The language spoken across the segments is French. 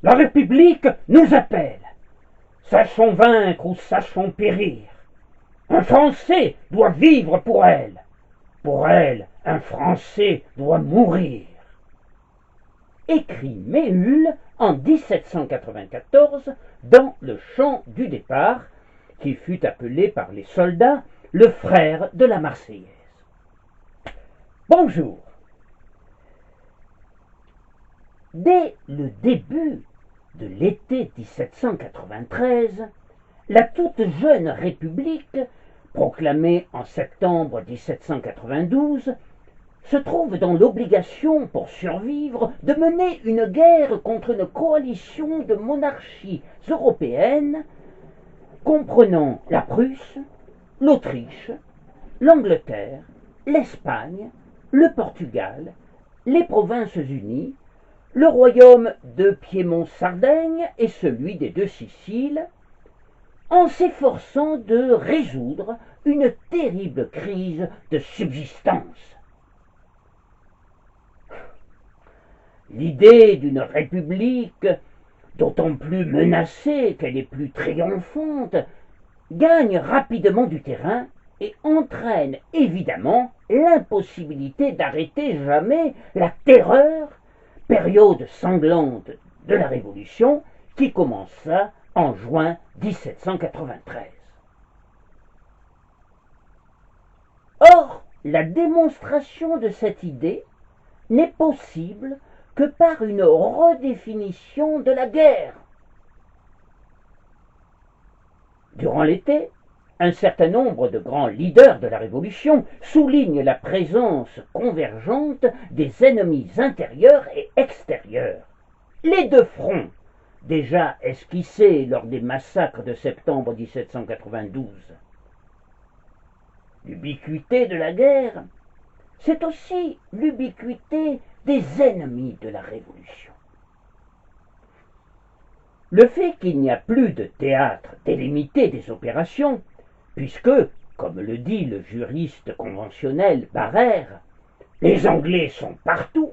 La République nous appelle. Sachons vaincre ou sachons périr. Un Français doit vivre pour elle. Pour elle, un Français doit mourir. Écrit Méhul en 1794 dans le chant du départ, qui fut appelé par les soldats le frère de la Marseillaise. Bonjour. Dès le début de l'été 1793, la toute jeune République, proclamée en septembre 1792, se trouve dans l'obligation, pour survivre, de mener une guerre contre une coalition de monarchies européennes comprenant la Prusse, l'Autriche, l'Angleterre, l'Espagne, le Portugal, les Provinces-Unies, le royaume de Piémont-Sardaigne et celui des deux Siciles, en s'efforçant de résoudre une terrible crise de subsistance. L'idée d'une république, d'autant plus menacée qu'elle est plus triomphante, gagne rapidement du terrain et entraîne évidemment l'impossibilité d'arrêter jamais la terreur, période sanglante de la Révolution qui commença en juin 1793. Or, la démonstration de cette idée n'est possible que par une redéfinition de la guerre. Durant l'été, un certain nombre de grands leaders de la Révolution soulignent la présence convergente des ennemis intérieurs et extérieurs. Les deux fronts, déjà esquissés lors des massacres de septembre 1792. L'ubiquité de la guerre, c'est aussi l'ubiquité des ennemis de la Révolution. Le fait qu'il n'y a plus de théâtre délimité des opérations, puisque, comme le dit le juriste conventionnel Barrère, les Anglais sont partout,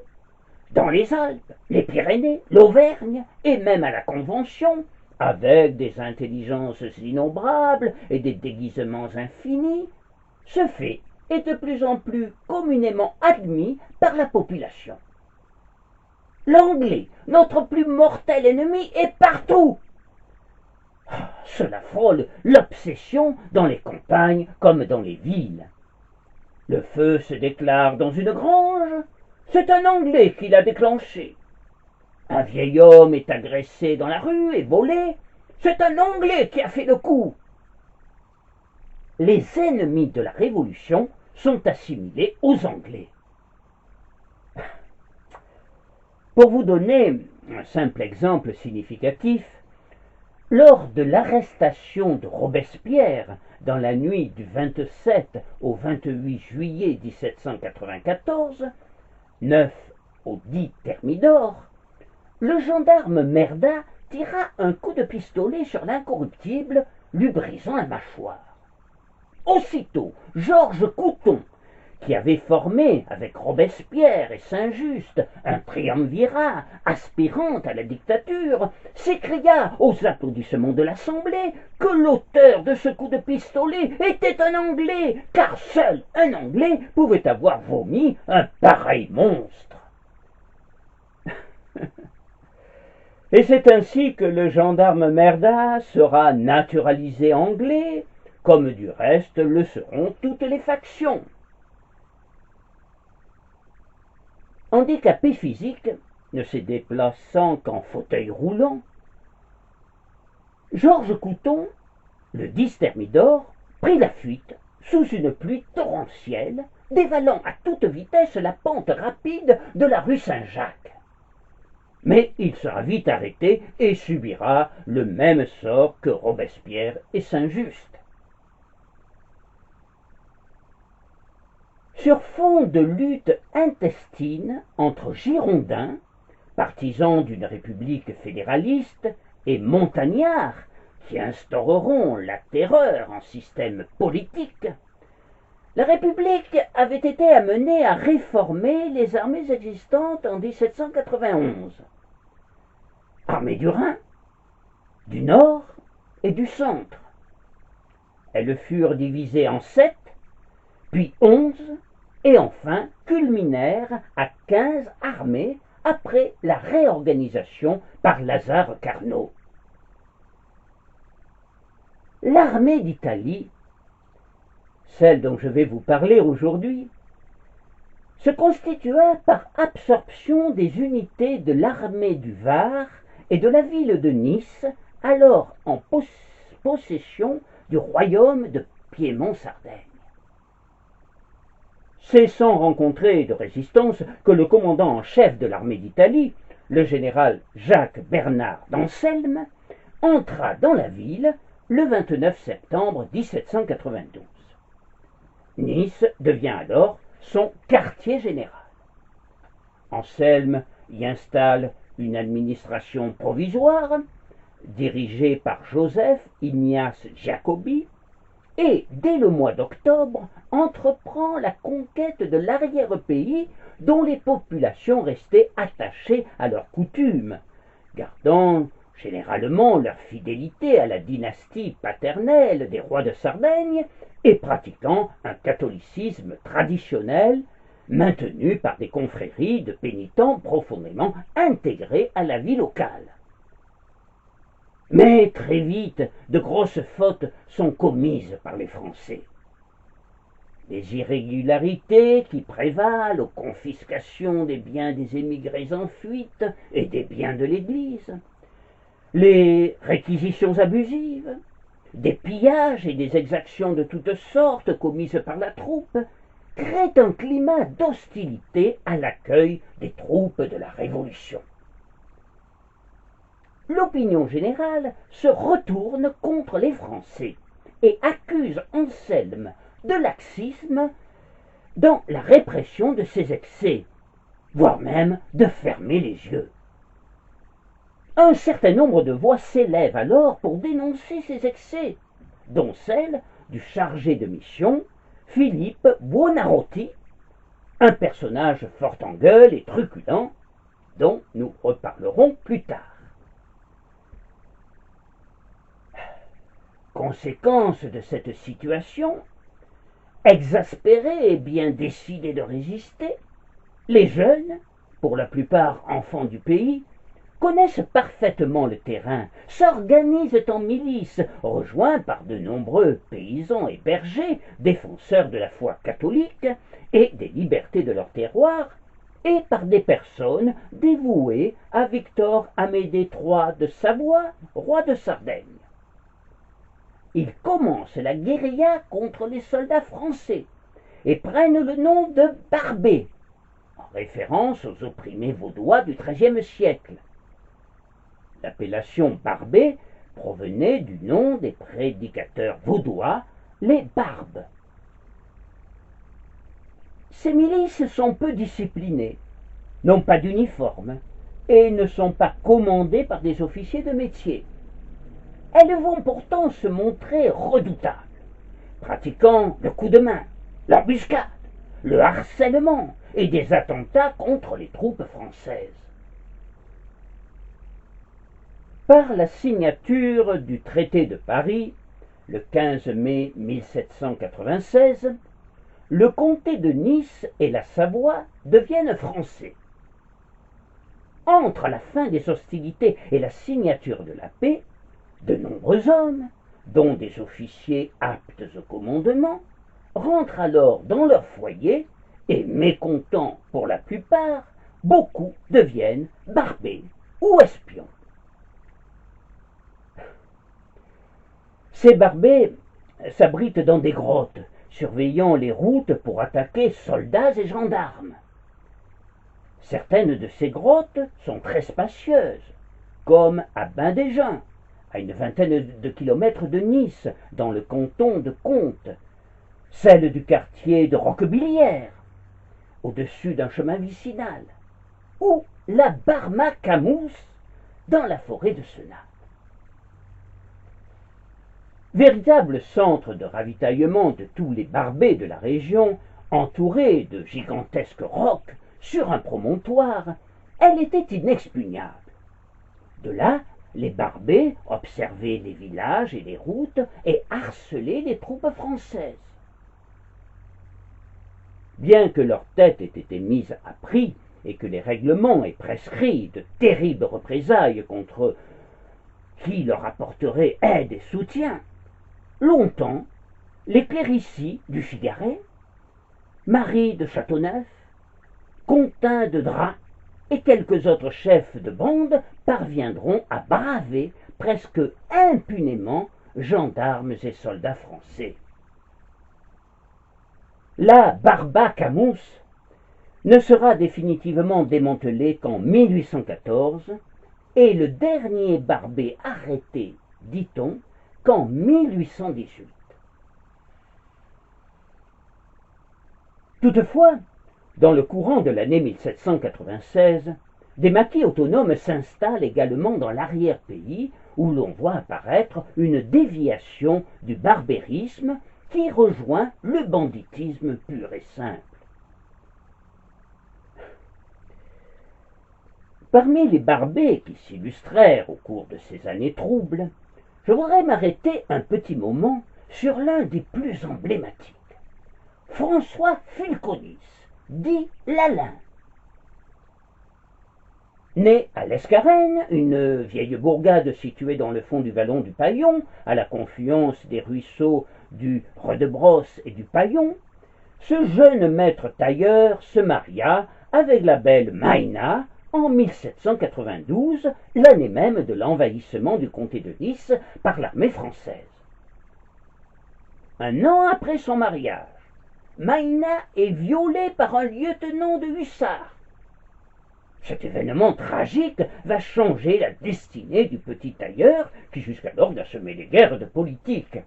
dans les Alpes, les Pyrénées, l'Auvergne et même à la Convention, avec des intelligences innombrables et des déguisements infinis, ce fait est de plus en plus communément admis par la population. L'Anglais, notre plus mortel ennemi, est partout. Cela frôle l'obsession dans les campagnes comme dans les villes. Le feu se déclare dans une grange, c'est un Anglais qui l'a déclenché. Un vieil homme est agressé dans la rue et volé, c'est un Anglais qui a fait le coup. Les ennemis de la Révolution sont assimilés aux Anglais. Pour vous donner un simple exemple significatif, lors de l'arrestation de Robespierre dans la nuit du 27 au 28 juillet 1794, 9 au 10 Thermidor, le gendarme Merda tira un coup de pistolet sur l'incorruptible, lui brisant la mâchoire. Aussitôt, Georges Couthon, qui avait formé avec Robespierre et Saint-Just un triumvirat aspirant à la dictature, s'écria aux applaudissements de l'Assemblée que l'auteur de ce coup de pistolet était un Anglais, car seul un Anglais pouvait avoir vomi un pareil monstre. Et c'est ainsi que le gendarme Merda sera naturalisé anglais, comme du reste le seront toutes les factions. Handicapé physique, ne se déplaçant qu'en fauteuil roulant, Georges Couthon, le 10 Thermidor, prit la fuite sous une pluie torrentielle, dévalant à toute vitesse la pente rapide de la rue Saint-Jacques. Mais il sera vite arrêté et subira le même sort que Robespierre et Saint-Just. Sur fond de lutte intestine entre Girondins, partisans d'une république fédéraliste, et montagnards, qui instaureront la terreur en système politique, la République avait été amenée à réformer les armées existantes en 1791. armée du Rhin, du Nord et du Centre. Elles furent divisées en 7, puis 11, et enfin culminèrent à 15 armées après la réorganisation par Lazare Carnot. L'armée d'Italie, celle dont je vais vous parler aujourd'hui, se constitua par absorption des unités de l'armée du Var et de la ville de Nice, alors en possession du royaume de Piémont-Sardaigne. C'est sans rencontrer de résistance que le commandant en chef de l'armée d'Italie, le général Jacques Bernard d'Anselme, entra dans la ville le 29 septembre 1792. Nice devient alors son quartier général. Anselme y installe une administration provisoire, dirigée par Joseph Ignace Jacobi, et dès le mois d'octobre entreprend la conquête de l'arrière-pays dont les populations restaient attachées à leurs coutumes, gardant généralement leur fidélité à la dynastie paternelle des rois de Sardaigne et pratiquant un catholicisme traditionnel maintenu par des confréries de pénitents profondément intégrés à la vie locale. Mais très vite, de grosses fautes sont commises par les Français. Les irrégularités qui prévalent aux confiscations des biens des émigrés en fuite et des biens de l'Église, les réquisitions abusives, des pillages et des exactions de toutes sortes commises par la troupe, créent un climat d'hostilité à l'accueil des troupes de la Révolution. L'opinion générale se retourne contre les Français et accuse Anselme de laxisme dans la répression de ses excès, voire même de fermer les yeux. Un certain nombre de voix s'élèvent alors pour dénoncer ces excès, dont celle du chargé de mission, Philippe Buonarroti, un personnage fort en gueule et truculent, dont nous reparlerons plus tard. Conséquence de cette situation, exaspérés et bien décidés de résister, les jeunes, pour la plupart enfants du pays, connaissent parfaitement le terrain, s'organisent en milices, rejoints par de nombreux paysans et bergers, défenseurs de la foi catholique et des libertés de leur terroir, et par des personnes dévouées à Victor Amédée III de Savoie, roi de Sardaigne. Ils commencent la guérilla contre les soldats français et prennent le nom de Barbets, en référence aux opprimés vaudois du XIIIe siècle. L'appellation Barbet provenait du nom des prédicateurs vaudois, les Barbes. Ces milices sont peu disciplinées, n'ont pas d'uniforme et ne sont pas commandées par des officiers de métier. Elles vont pourtant se montrer redoutables, pratiquant le coup de main, l'embuscade, le harcèlement et des attentats contre les troupes françaises. Par la signature du traité de Paris, le 15 mai 1796, le comté de Nice et la Savoie deviennent français. Entre la fin des hostilités et la signature de la paix, de nombreux hommes, dont des officiers aptes au commandement, rentrent alors dans leur foyer et, mécontents pour la plupart, beaucoup deviennent barbés ou espions. Ces barbets s'abritent dans des grottes, surveillant les routes pour attaquer soldats et gendarmes. Certaines de ces grottes sont très spacieuses, comme à Bain-des-Gens, à une vingtaine de kilomètres de Nice, dans le canton de Comtes, celle du quartier de Roquebillière, au-dessus d'un chemin vicinal, ou la Barma-Camousse, dans la forêt de Senat. Véritable centre de ravitaillement de tous les barbets de la région, entourée de gigantesques rocs sur un promontoire, elle était inexpugnable. De là, les barbets observaient les villages et les routes et harcelaient les troupes françaises. Bien que leur tête ait été mise à prix et que les règlements aient prescrit de terribles représailles contre qui leur apporterait aide et soutien, longtemps, les Clérici du Figaret, Marie de Châteauneuf, Contins de Drap et quelques autres chefs de bande parviendront à braver presque impunément gendarmes et soldats français. La Barba Camus ne sera définitivement démantelée qu'en 1814 et le dernier barbet arrêté, dit-on, qu'en 1818. Toutefois, dans le courant de l'année 1796, des maquis autonomes s'installent également dans l'arrière-pays où l'on voit apparaître une déviation du barbérisme qui rejoint le banditisme pur et simple. Parmi les barbets qui s'illustrèrent au cours de ces années troubles, je voudrais m'arrêter un petit moment sur l'un des plus emblématiques, François Fulconis, dit Lalin. Né à l'Escarène, une vieille bourgade située dans le fond du vallon du Paillon, à la confluence des ruisseaux du Redebrosse et du Paillon, ce jeune maître tailleur se maria avec la belle Maïna en 1792, l'année même de l'envahissement du comté de Nice par l'armée française. Un an après son mariage, Maïna est violée par un lieutenant de hussards. Cet événement tragique va changer la destinée du petit tailleur qui jusqu'alors n'a semé les guerres de politique.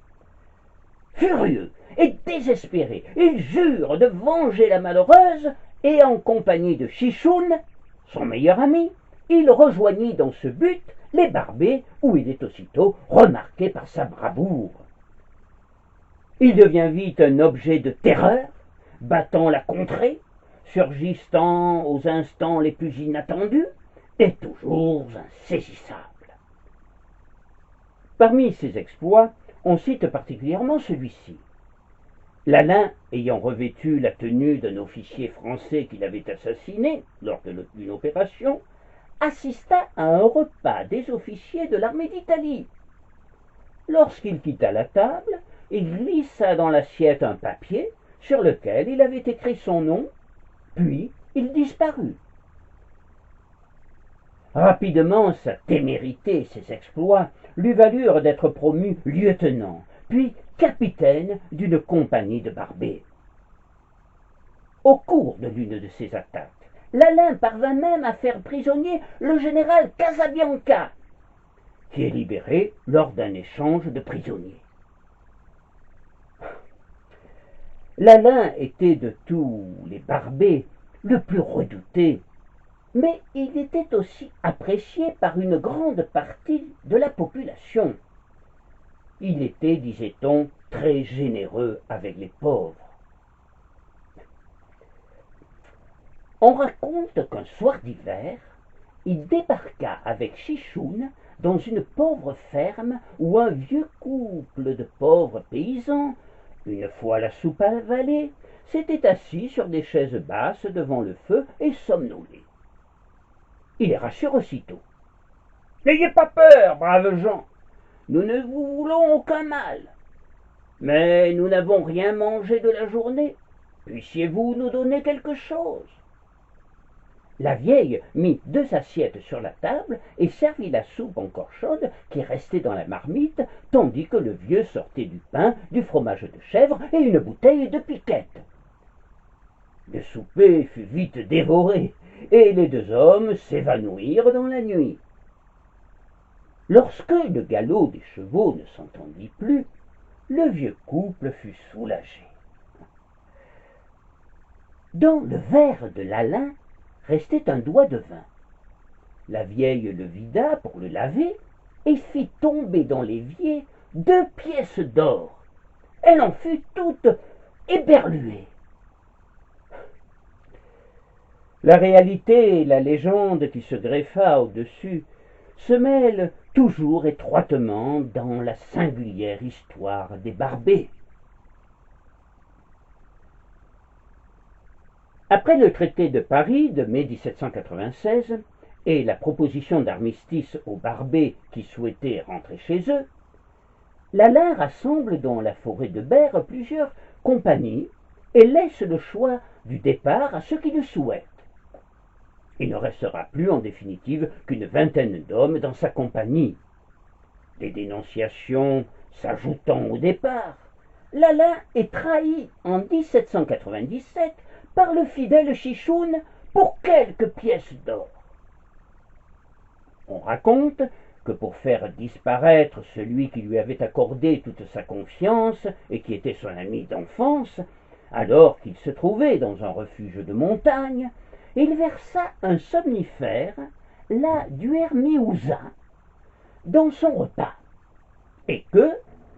Furieux et désespéré, il jure de venger la malheureuse et en compagnie de Chichoun, son meilleur ami, il rejoignit dans ce but les barbets où il est aussitôt remarqué par sa bravoure. Il devient vite un objet de terreur, battant la contrée, surgissant aux instants les plus inattendus et toujours insaisissable. Parmi ses exploits, on cite particulièrement celui-ci. Lalin, ayant revêtu la tenue d'un officier français qu'il avait assassiné lors d'une opération, assista à un repas des officiers de l'armée d'Italie. Lorsqu'il quitta la table, il glissa dans l'assiette un papier sur lequel il avait écrit son nom, puis il disparut. Rapidement, sa témérité et ses exploits lui valurent d'être promu lieutenant, puis capitaine d'une compagnie de barbets. Au cours de l'une de ces attaques, Lalin parvint même à faire prisonnier le général Casabianca, qui est libéré lors d'un échange de prisonniers. Lalin était de tous les barbets le plus redouté, mais il était aussi apprécié par une grande partie de la population. Il était, disait-on, très généreux avec les pauvres. On raconte qu'un soir d'hiver, il débarqua avec Chichoun dans une pauvre ferme où un vieux couple de pauvres paysans, une fois la soupe avalée, s'était assis sur des chaises basses devant le feu et somnolait. Il les rassure aussitôt. « N'ayez pas peur, braves gens, nous ne vous voulons aucun mal. Mais nous n'avons rien mangé de la journée. Puissiez-vous nous donner quelque chose ?» La vieille mit 2 assiettes sur la table et servit la soupe encore chaude qui restait dans la marmite, tandis que le vieux sortait du pain, du fromage de chèvre et une bouteille de piquette. Le souper fut vite dévoré, et les 2 hommes s'évanouirent dans la nuit. Lorsque le galop des chevaux ne s'entendit plus, le vieux couple fut soulagé. Dans le verre de Lalin restait un doigt de vin. La vieille le vida pour le laver et fit tomber dans l'évier 2 pièces d'or. Elle en fut toute éberluée. La réalité et la légende qui se greffa au-dessus se mêle toujours étroitement dans la singulière histoire des Barbets. Après le traité de Paris de mai 1796 et la proposition d'armistice aux Barbets qui souhaitaient rentrer chez eux, l'Alain rassemble dans la forêt de Berre plusieurs compagnies et laisse le choix du départ à ceux qui le souhaitent. Il ne restera plus en définitive qu'une vingtaine d'hommes dans sa compagnie. Les dénonciations s'ajoutant au départ, l'Alain est trahi en 1797 par le fidèle Chichoun pour quelques pièces d'or. On raconte que pour faire disparaître celui qui lui avait accordé toute sa confiance et qui était son ami d'enfance, alors qu'il se trouvait dans un refuge de montagne, il versa un somnifère, la duermiousa, dans son repas, et que,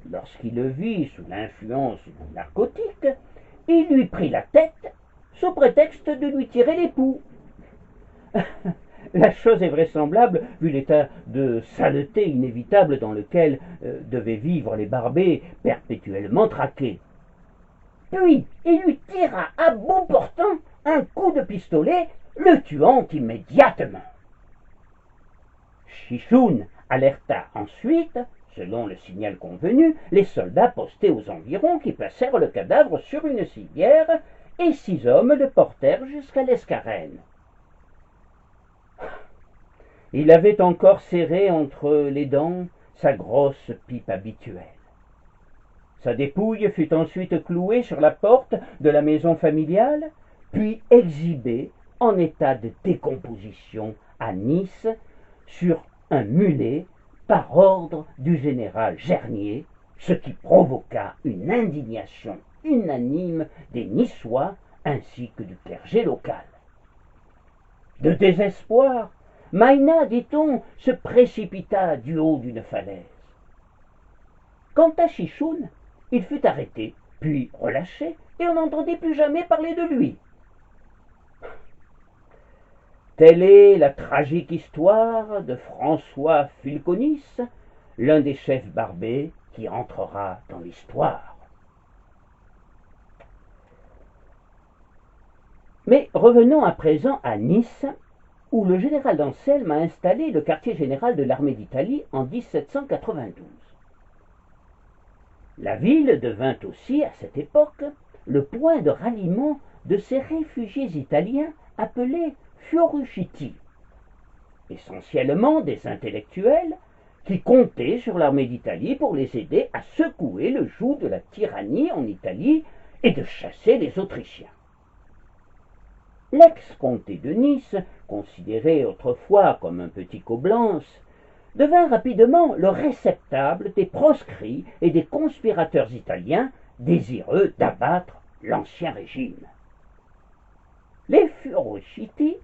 lorsqu'il le vit sous l'influence du narcotique, il lui prit la tête sous prétexte de lui tirer les poux. La chose est vraisemblable vu l'état de saleté inévitable dans lequel devaient vivre les Barbets perpétuellement traqués. Puis il lui tira à bout portant un coup de pistolet, le tuant immédiatement. Chichoun alerta ensuite, selon le signal convenu, les soldats postés aux environs qui placèrent le cadavre sur une civière et 6 hommes le portèrent jusqu'à l'Escarène. Il avait encore serré entre les dents sa grosse pipe habituelle. Sa dépouille fut ensuite clouée sur la porte de la maison familiale, puis exhibée en état de décomposition à Nice sur un mulet par ordre du général Gernier, ce qui provoqua une indignation unanime des Niçois ainsi que du clergé local. De désespoir, Maïna, dit-on, se précipita du haut d'une falaise. Quant à Chichoun, il fut arrêté, puis relâché, et on n'entendit plus jamais parler de lui. Telle est la tragique histoire de François Fulconis, l'un des chefs barbets qui entrera dans l'histoire. Mais revenons à présent à Nice, où le général d'Anselme a installé le quartier général de l'armée d'Italie en 1792. La ville devint aussi, à cette époque, le point de ralliement de ces réfugiés italiens appelés Fioruciti, essentiellement des intellectuels qui comptaient sur l'armée d'Italie pour les aider à secouer le joug de la tyrannie en Italie et de chasser les Autrichiens. L'ex-comté de Nice, considéré autrefois comme un petit Coblence, devint rapidement le réceptacle des proscrits et des conspirateurs italiens désireux d'abattre l'ancien régime. Les Fioruciti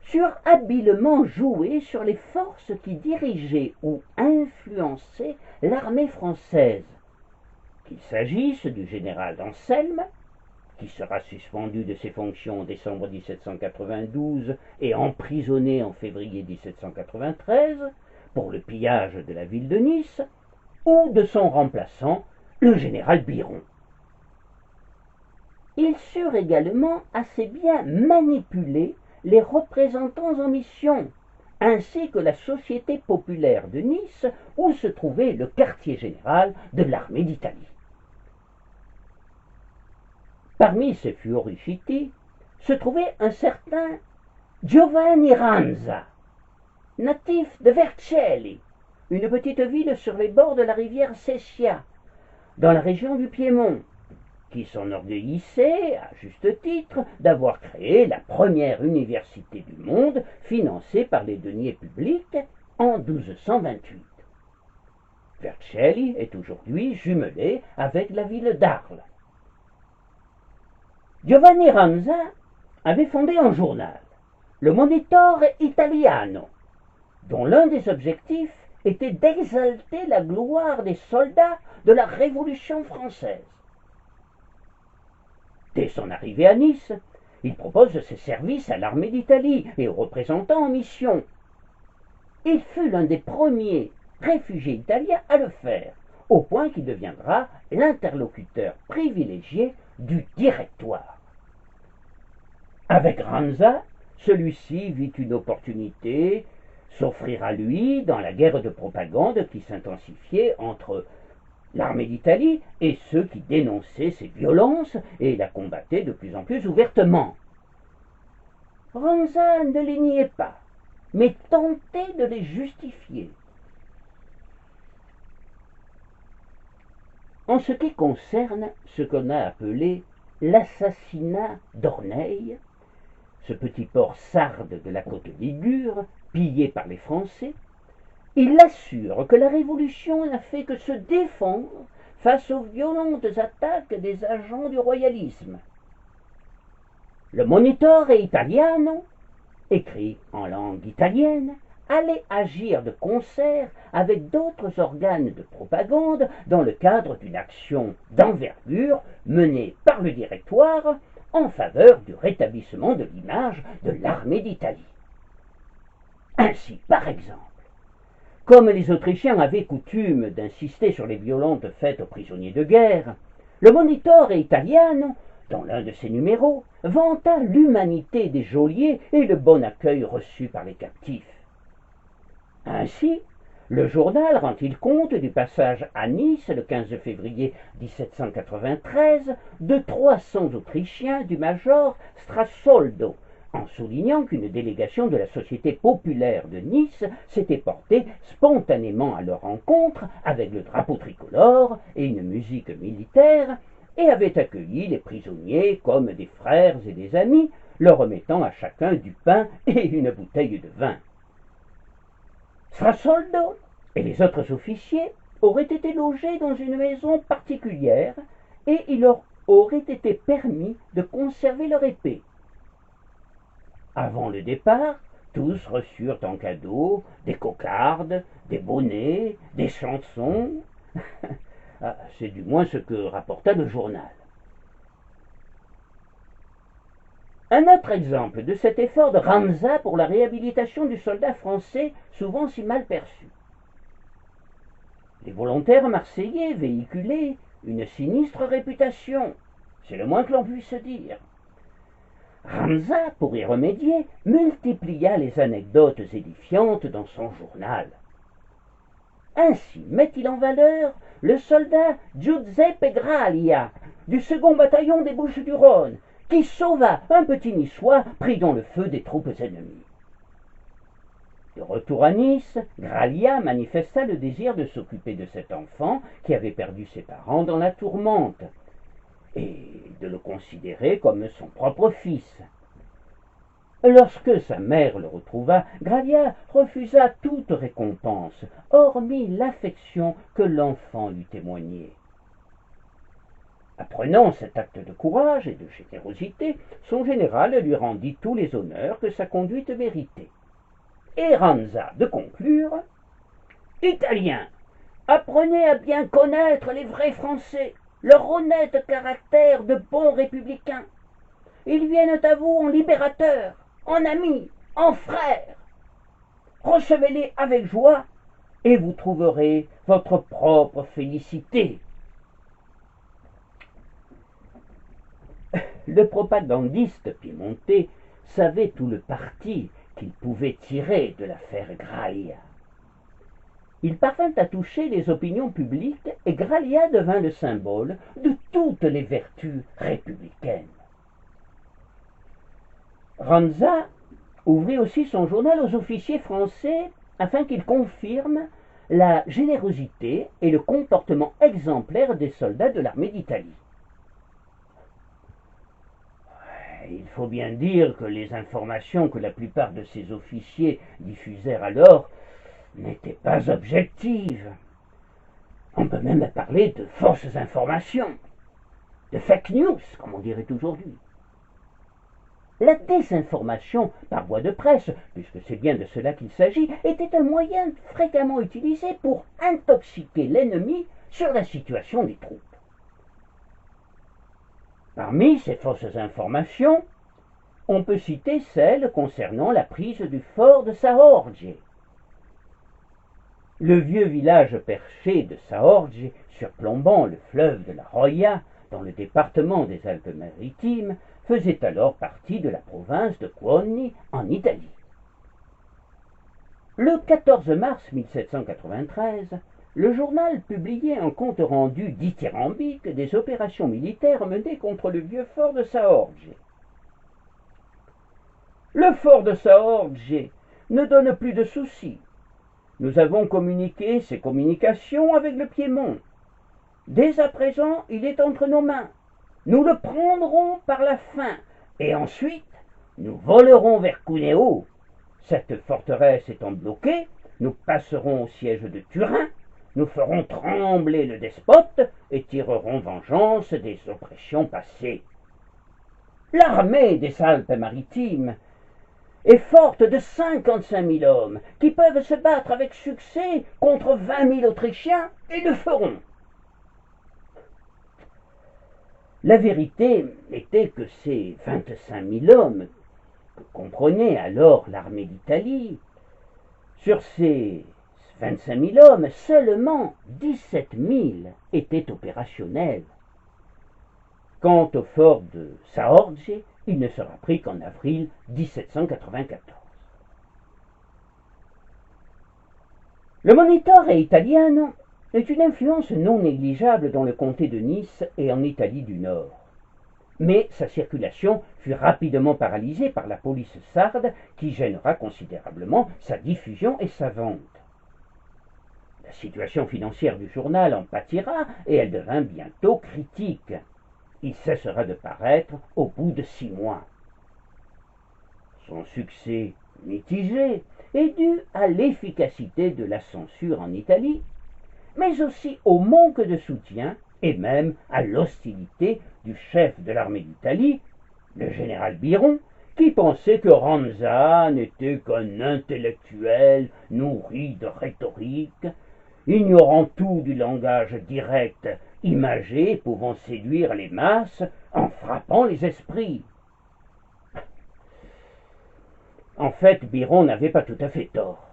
surent habilement jouer sur les forces qui dirigeaient ou influençaient l'armée française, qu'il s'agisse du général d'Anselme, qui sera suspendu de ses fonctions en décembre 1792 et emprisonné en février 1793 pour le pillage de la ville de Nice, ou de son remplaçant, le général Biron. Ils surent également assez bien manipuler les représentants en mission, ainsi que la Société populaire de Nice, où se trouvait le quartier général de l'armée d'Italie. Parmi ces Fioruciti se trouvait un certain Giovanni Ranza, natif de Vercelli, une petite ville sur les bords de la rivière Sesia, dans la région du Piémont, qui s'enorgueillissait, à juste titre, d'avoir créé la première université du monde financée par les deniers publics en 1228. Vercelli est aujourd'hui jumelé avec la ville d'Arles. Giovanni Ranza avait fondé un journal, le Monitor Italiano, dont l'un des objectifs était d'exalter la gloire des soldats de la Révolution française. Dès son arrivée à Nice, il propose ses services à l'armée d'Italie et aux représentants en mission. Il fut l'un des premiers réfugiés italiens à le faire, au point qu'il deviendra l'interlocuteur privilégié du Directoire. Avec Ranza, celui-ci vit une opportunité s'offrir à lui dans la guerre de propagande qui s'intensifiait entre l'armée d'Italie et ceux qui dénonçaient ces violences et la combattaient de plus en plus ouvertement. Ranza ne les niait pas, mais tentait de les justifier. En ce qui concerne ce qu'on a appelé l'assassinat d'Orneille, ce petit port sarde de la côte ligure, pillé par les Français, il assure que la Révolution n'a fait que se défendre face aux violentes attaques des agents du royalisme. Le Monitore Italiano, écrit en langue italienne, allait agir de concert avec d'autres organes de propagande dans le cadre d'une action d'envergure menée par le Directoire en faveur du rétablissement de l'image de l'armée d'Italie. Ainsi, par exemple, comme les Autrichiens avaient coutume d'insister sur les violences faites aux prisonniers de guerre, le Monitore Italiano, dans l'un de ses numéros, vanta l'humanité des geôliers et le bon accueil reçu par les captifs. Ainsi, le journal rend-il compte du passage à Nice, le 15 février 1793, de 300 Autrichiens du major Strassoldo, en soulignant qu'une délégation de la Société populaire de Nice s'était portée spontanément à leur rencontre avec le drapeau tricolore et une musique militaire, et avait accueilli les prisonniers comme des frères et des amis, leur remettant à chacun du pain et une bouteille de vin. Strassoldo et les autres officiers auraient été logés dans une maison particulière et il leur aurait été permis de conserver leur épée. Avant le départ, tous reçurent en cadeau des cocardes, des bonnets, des chansons. C'est du moins ce que rapporta le journal. Un autre exemple de cet effort de Ranza pour la réhabilitation du soldat français, souvent si mal perçu. Les volontaires marseillais véhiculaient une sinistre réputation, c'est le moins que l'on puisse dire. Ranza, pour y remédier, multiplia les anecdotes édifiantes dans son journal. Ainsi met-il en valeur le soldat Giuseppe Graglia, du 2e bataillon des Bouches-du-Rhône, qui sauva un petit niçois pris dans le feu des troupes ennemies. De retour à Nice, Graglia manifesta le désir de s'occuper de cet enfant qui avait perdu ses parents dans la tourmente, et de le considérer comme son propre fils. Lorsque sa mère le retrouva, Graglia refusa toute récompense, hormis l'affection que l'enfant lui témoignait. Apprenant cet acte de courage et de générosité, son général lui rendit tous les honneurs que sa conduite méritait. Et Ranza de conclure « Italiens, apprenez à bien connaître les vrais Français, leur honnête caractère de bons républicains. Ils viennent à vous en libérateurs, en amis, en frères. Recevez-les avec joie et vous trouverez votre propre félicité. » Le propagandiste piémontais savait tout le parti qu'il pouvait tirer de l'affaire Graglia. Il parvint à toucher les opinions publiques et Graglia devint le symbole de toutes les vertus républicaines. Ranza ouvrit aussi son journal aux officiers français afin qu'ils confirment la générosité et le comportement exemplaire des soldats de l'armée d'Italie. Il faut bien dire que les informations que la plupart de ces officiers diffusèrent alors n'étaient pas objectives. On peut même parler de fausses informations, de fake news, comme on dirait aujourd'hui. La désinformation par voie de presse, puisque c'est bien de cela qu'il s'agit, était un moyen fréquemment utilisé pour intoxiquer l'ennemi sur la situation des troupes. Parmi ces fausses informations, on peut citer celle concernant la prise du fort de Saorge. Le vieux village perché de Saorge, surplombant le fleuve de la Roya, dans le département des Alpes-Maritimes, faisait alors partie de la province de Cuoni en Italie. Le 14 mars 1793, le journal publiait un compte-rendu dithyrambique des opérations militaires menées contre le vieux fort de Saorge. Le fort de Saorge ne donne plus de soucis. Nous avons communiqué ces communications avec le Piémont. Dès à présent, il est entre nos mains. Nous le prendrons par la faim, et ensuite, nous volerons vers Cuneo. Cette forteresse étant bloquée, nous passerons au siège de Turin, nous ferons trembler le despote et tirerons vengeance des oppressions passées. L'armée des Alpes-Maritimes est forte de 55 000 hommes qui peuvent se battre avec succès contre 20 000 Autrichiens et le feront. La vérité était que ces 25 000 hommes, que comprenait alors l'armée d'Italie, sur ces 25 000 hommes, seulement 17 000 étaient opérationnels. Quant au fort de Saorge, il ne sera pris qu'en avril 1794. Le Monitore italiano est une influence non négligeable dans le comté de Nice et en Italie du Nord. Mais sa circulation fut rapidement paralysée par la police sarde qui gênera considérablement sa diffusion et sa vente. La situation financière du journal en pâtira et elle devint bientôt critique. Il cessera de paraître au bout de 6 mois. Son succès mitigé est dû à l'efficacité de la censure en Italie, mais aussi au manque de soutien et même à l'hostilité du chef de l'armée d'Italie, le général Biron, qui pensait que Ranza n'était qu'un intellectuel nourri de rhétorique, ignorant tout du langage direct, imagé, pouvant séduire les masses en frappant les esprits. En fait, Biron n'avait pas tout à fait tort.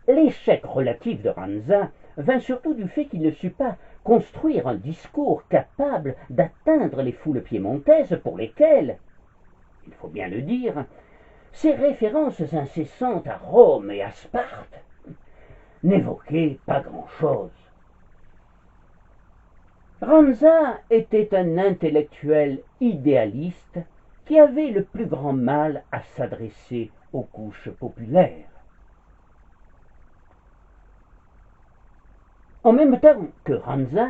L'échec relatif de Ranza vint surtout du fait qu'il ne sut pas construire un discours capable d'atteindre les foules piémontaises pour lesquelles, il faut bien le dire, ses références incessantes à Rome et à Sparte n'évoquaient pas grand-chose. Ranza était un intellectuel idéaliste qui avait le plus grand mal à s'adresser aux couches populaires. En même temps que Ranza,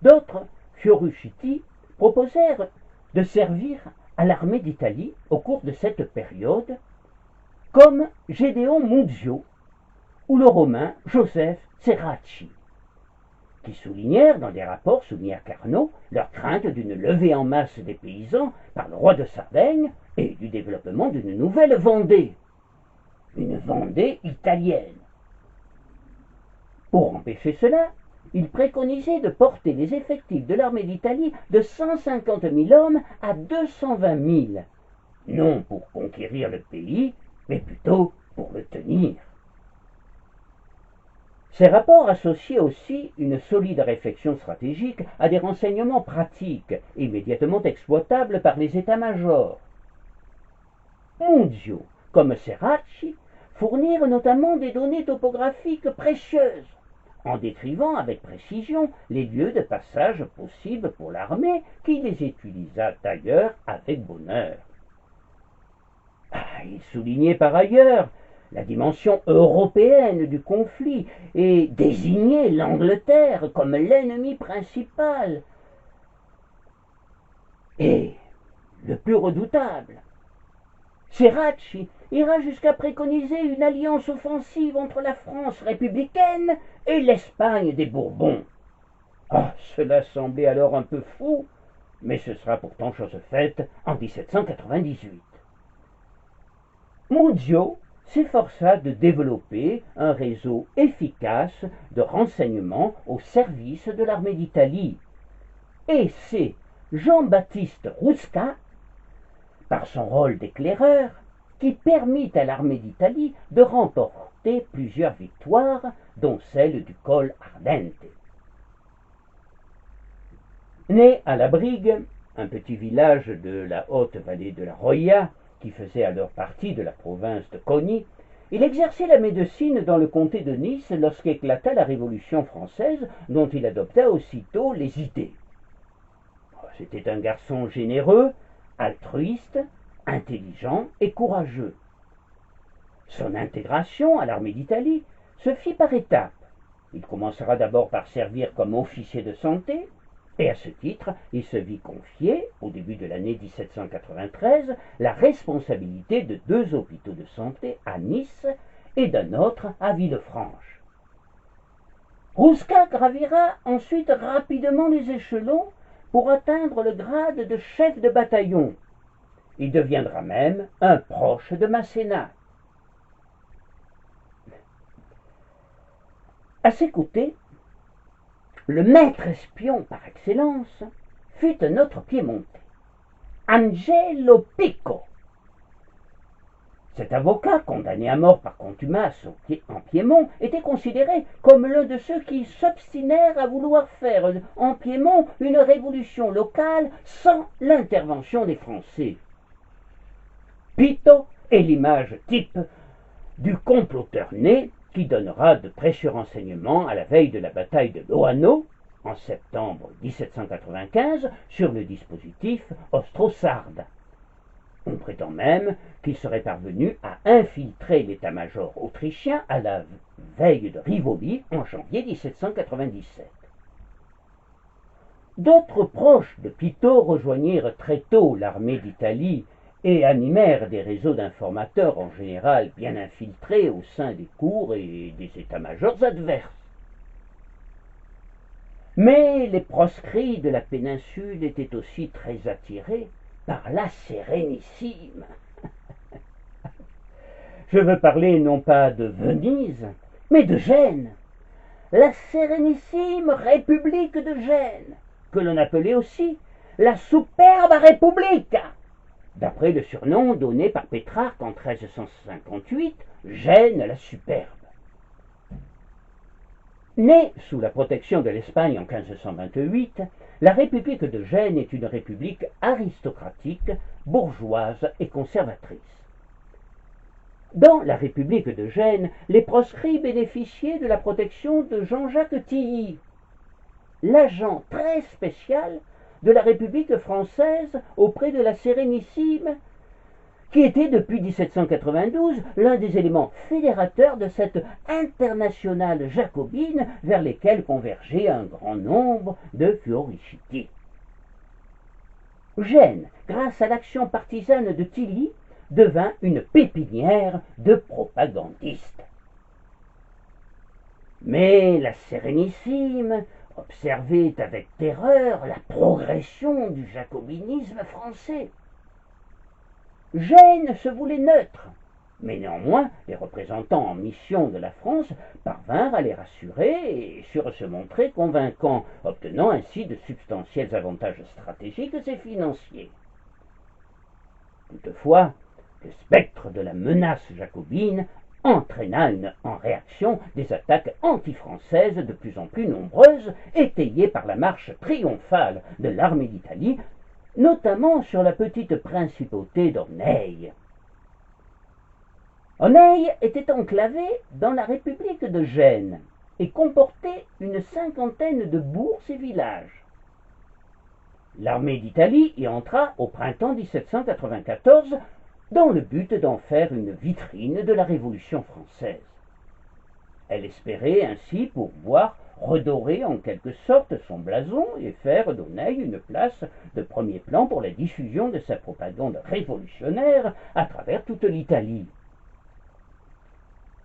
d'autres Fioruciti proposèrent de servir à l'armée d'Italie au cours de cette période, comme Gédéon Muzio ou le Romain Joseph Ceracchi, qui soulignèrent dans des rapports soumis à Carnot leur crainte d'une levée en masse des paysans par le roi de Sardaigne et du développement d'une nouvelle Vendée, une Vendée italienne. Pour empêcher cela, il préconisait de porter les effectifs de l'armée d'Italie de 150 000 hommes à 220 000, non pour conquérir le pays, mais plutôt pour le tenir. Ces rapports associaient aussi une solide réflexion stratégique à des renseignements pratiques, immédiatement exploitables par les états-majors. Muzio, comme Ceracchi, fournirent notamment des données topographiques précieuses, en décrivant avec précision les lieux de passage possibles pour l'armée qui les utilisa d'ailleurs avec bonheur. Il soulignait par ailleurs la dimension européenne du conflit et désignait l'Angleterre comme l'ennemi principal et le plus redoutable. Ceracchi ira jusqu'à préconiser une alliance offensive entre la France républicaine et l'Espagne des Bourbons. Cela semblait alors un peu fou, mais ce sera pourtant chose faite en 1798. Muzio s'efforça de développer un réseau efficace de renseignements au service de l'armée d'Italie. Et c'est Jean-Baptiste Rusca, par son rôle d'éclaireur, qui permit à l'armée d'Italie de remporté plusieurs victoires, dont celle du col Ardente. Né à La Brigue, un petit village de la haute vallée de la Roya, qui faisait alors partie de la province de Coni, il exerçait la médecine dans le comté de Nice lorsqu'éclata la Révolution française, dont il adopta aussitôt les idées. C'était un garçon généreux, altruiste, intelligent et courageux. Son intégration à l'armée d'Italie se fit par étapes. Il commencera d'abord par servir comme officier de santé, et à ce titre, il se vit confier, au début de l'année 1793, la responsabilité de 2 hôpitaux de santé à Nice et d'un autre à Villefranche. Rouska gravira ensuite rapidement les échelons pour atteindre le grade de chef de bataillon. Il deviendra même un proche de Masséna. À ses côtés, le maître espion par excellence fut un autre piémontais, Angelo Pico. Cet avocat, condamné à mort par contumace en Piémont, était considéré comme l'un de ceux qui s'obstinèrent à vouloir faire en Piémont une révolution locale sans l'intervention des Français. Pico est l'image type du comploteur né qui donnera de précieux renseignements à la veille de la bataille de Loano, en septembre 1795, sur le dispositif Ostrosarde. On prétend même qu'il serait parvenu à infiltrer l'état-major autrichien à la veille de Rivoli en janvier 1797. D'autres proches de Pico rejoignirent très tôt l'armée d'Italie et animèrent des réseaux d'informateurs en général bien infiltrés au sein des cours et des états-majors adverses. Mais les proscrits de la péninsule étaient aussi très attirés par la Sérénissime. Je veux parler non pas de Venise, mais de Gênes, la Sérénissime République de Gênes, que l'on appelait aussi la Superbe République, d'après le surnom donné par Pétrarque en 1358, Gênes la Superbe. Née sous la protection de l'Espagne en 1528, la République de Gênes est une république aristocratique, bourgeoise et conservatrice. Dans la République de Gênes, les proscrits bénéficiaient de la protection de Jean-Jacques Tilly, l'agent très spécial de la République française auprès de la Sérénissime, qui était depuis 1792 l'un des éléments fédérateurs de cette internationale jacobine vers lesquelles convergeait un grand nombre de Fioriciti. Gênes, grâce à l'action partisane de Tilly, devint une pépinière de propagandistes. Mais la Sérénissime observait avec terreur la progression du jacobinisme français. Gênes se voulait neutre, mais néanmoins les représentants en mission de la France parvinrent à les rassurer et surent se montrer convaincants, obtenant ainsi de substantiels avantages stratégiques et financiers. Toutefois, le spectre de la menace jacobine entraîna en réaction des attaques anti-françaises de plus en plus nombreuses, étayées par la marche triomphale de l'armée d'Italie, notamment sur la petite principauté d'Oneille. Oneille était enclavée dans la République de Gênes et comportait une 50aine de bourgs et villages. L'armée d'Italie y entra au printemps 1794 dans le but d'en faire une vitrine de la Révolution française. Elle espérait ainsi pouvoir redorer en quelque sorte son blason et faire d'Oneille une place de premier plan pour la diffusion de sa propagande révolutionnaire à travers toute l'Italie.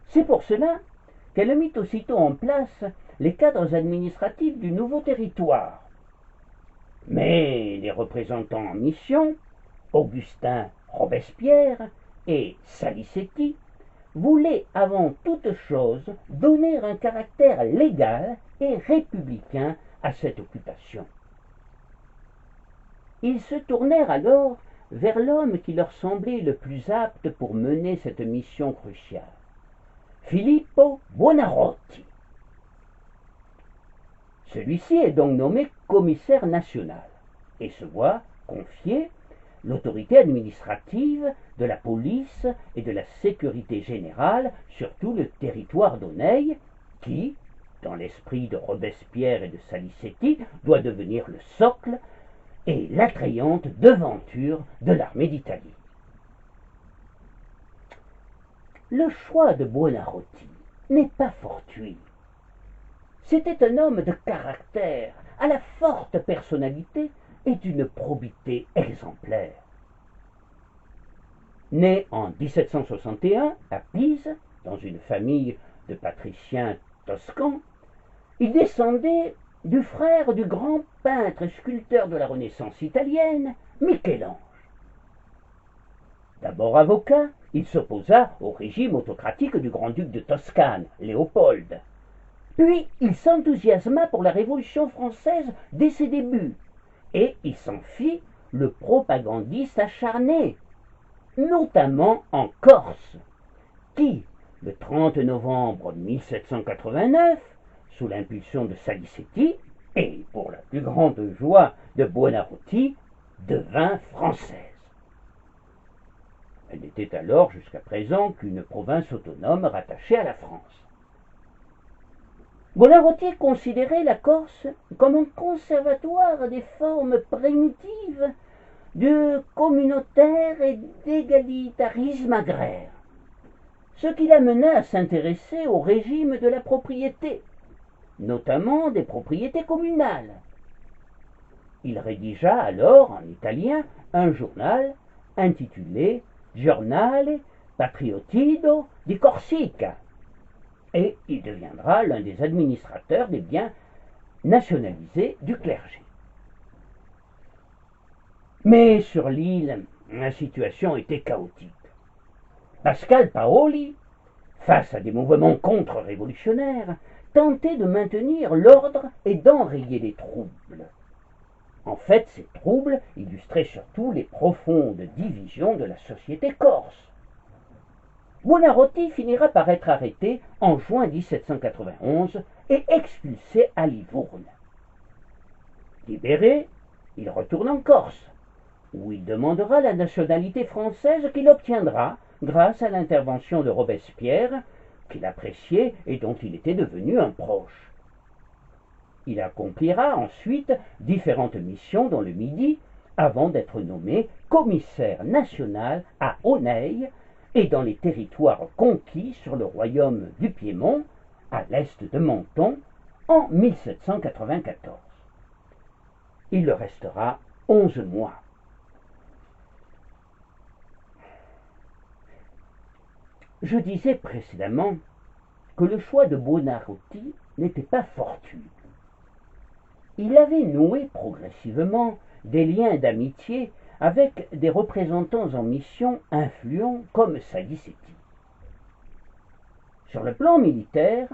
C'est pour cela qu'elle mit aussitôt en place les cadres administratifs du nouveau territoire. Mais les représentants en mission, Augustin Robespierre et Salicetti, voulaient avant toute chose donner un caractère légal et républicain à cette occupation. Ils se tournèrent alors vers l'homme qui leur semblait le plus apte pour mener cette mission cruciale, Filippo Buonarroti. Celui-ci est donc nommé commissaire national et se voit confier l'autorité administrative de la police et de la sécurité générale sur tout le territoire d'Aunay qui, dans l'esprit de Robespierre et de Salicetti, doit devenir le socle et l'attrayante devanture de l'armée d'Italie. Le choix de Buonarroti n'est pas fortuit. C'était un homme de caractère, à la forte personnalité et d'une probité exemplaire. Né en 1761 à Pise, dans une famille de patriciens toscans, il descendait du frère du grand peintre et sculpteur de la Renaissance italienne, Michel-Ange. D'abord avocat, il s'opposa au régime autocratique du grand-duc de Toscane, Léopold. Puis il s'enthousiasma pour la Révolution française dès ses débuts, et il s'en fit le propagandiste acharné, notamment en Corse, qui, le 30 novembre 1789, sous l'impulsion de Salicetti, et pour la plus grande joie de Buonarroti, devint française. Elle n'était alors jusqu'à présent qu'une province autonome rattachée à la France. Buonarroti considérait la Corse comme un conservatoire des formes primitives de communautaire et d'égalitarisme agraire, ce qui l'amena à s'intéresser au régime de la propriété, notamment des propriétés communales. Il rédigea alors en italien un journal intitulé Giornale Patriottido di Corsica, et il deviendra l'un des administrateurs des biens nationalisés du clergé. Mais sur l'île, la situation était chaotique. Pascal Paoli, face à des mouvements contre-révolutionnaires, tentait de maintenir l'ordre et d'enrayer les troubles. En fait, ces troubles illustraient surtout les profondes divisions de la société corse. Buonarroti finira par être arrêté en juin 1791 et expulsé à Livourne. Libéré, il retourne en Corse, où il demandera la nationalité française qu'il obtiendra grâce à l'intervention de Robespierre, qu'il appréciait et dont il était devenu un proche. Il accomplira ensuite différentes missions dans le Midi avant d'être nommé commissaire national à Aunay et dans les territoires conquis sur le royaume du Piémont, à l'est de Menton, en 1794. Il le restera 11 mois. Je disais précédemment que le choix de Buonarroti n'était pas fortuit. Il avait noué progressivement des liens d'amitié avec des représentants en mission influents comme Salicetti. Sur le plan militaire,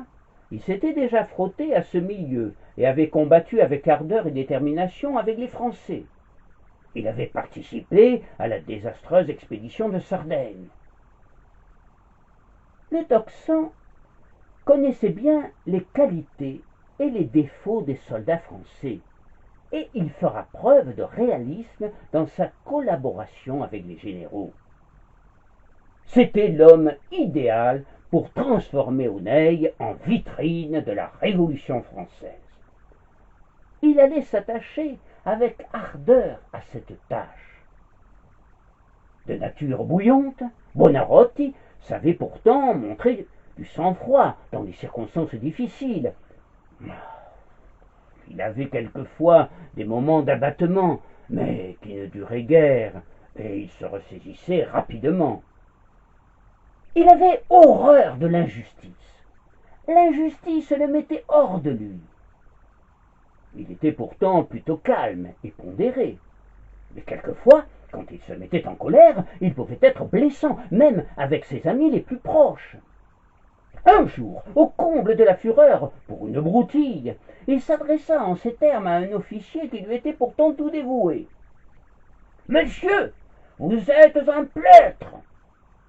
il s'était déjà frotté à ce milieu et avait combattu avec ardeur et détermination avec les Français. Il avait participé à la désastreuse expédition de Sardaigne. Le Tocsan connaissait bien les qualités et les défauts des soldats français, et il fera preuve de réalisme dans sa collaboration avec les généraux. C'était l'homme idéal pour transformer Aunay en vitrine de la Révolution française. Il allait s'attacher avec ardeur à cette tâche. De nature bouillante, Buonarroti savait pourtant montrer du sang-froid dans des circonstances difficiles. Il avait quelquefois des moments d'abattement, mais qui ne duraient guère, et il se ressaisissait rapidement. Il avait horreur de l'injustice. L'injustice le mettait hors de lui. Il était pourtant plutôt calme et pondéré. Mais quelquefois, quand il se mettait en colère, il pouvait être blessant, même avec ses amis les plus proches. Un jour, au comble de la fureur, pour une broutille, il s'adressa en ces termes à un officier qui lui était pourtant tout dévoué. « Monsieur, vous êtes un plâtre.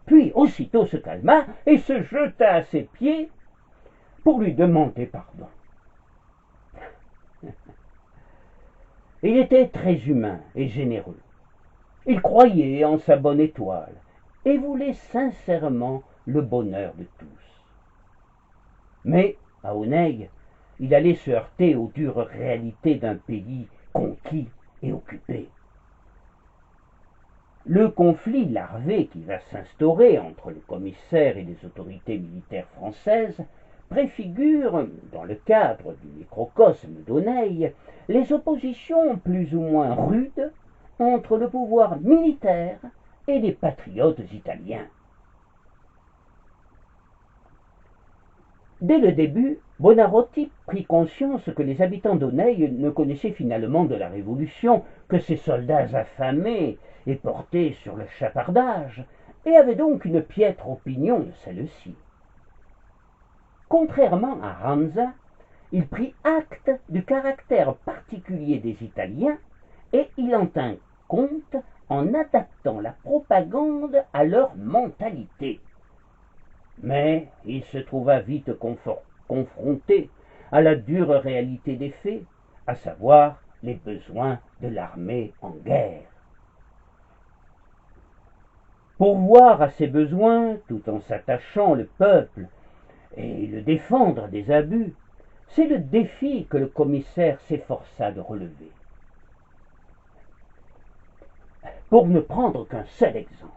puis aussitôt se calma et se jeta à ses pieds pour lui demander pardon. Il était très humain et généreux. Il croyait en sa bonne étoile et voulait sincèrement le bonheur de tous. Mais, à Aunay, il allait se heurter aux dures réalités d'un pays conquis et occupé. Le conflit larvé qui va s'instaurer entre le commissaire et les autorités militaires françaises préfigure, dans le cadre du microcosme d'Aunay, les oppositions plus ou moins rudes entre le pouvoir militaire et les patriotes italiens. Dès le début, Buonarroti prit conscience que les habitants d'Aunay ne connaissaient finalement de la Révolution que ces soldats affamés et portés sur le chapardage, et avaient donc une piètre opinion de celle-ci. Contrairement à Ranza, il prit acte du caractère particulier des Italiens et il en tint compte en adaptant la propagande à leur mentalité. Mais il se trouva vite confronté à la dure réalité des faits, à savoir les besoins de l'armée en guerre. Pourvoir à ces besoins, tout en s'attachant le peuple et le défendre des abus, c'est le défi que le commissaire s'efforça de relever. Pour ne prendre qu'un seul exemple,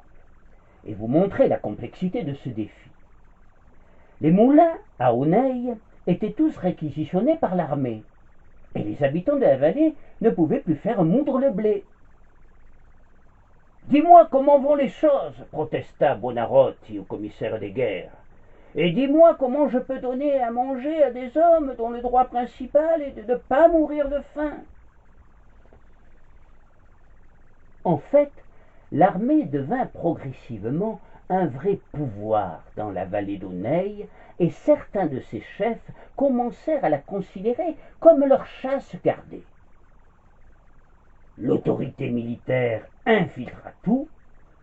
et vous montrer la complexité de ce défi, les moulins à Aunay étaient tous réquisitionnés par l'armée, et les habitants de la vallée ne pouvaient plus faire moudre le blé. « Dis-moi comment vont les choses, protesta Buonarroti au commissaire des guerres. Et dis-moi comment je peux donner à manger à des hommes dont le droit principal est de ne pas mourir de faim. » En fait, l'armée devint progressivement un vrai pouvoir dans la vallée d'Aunay, et certains de ses chefs commencèrent à la considérer comme leur chasse gardée. L'autorité militaire infiltra tout,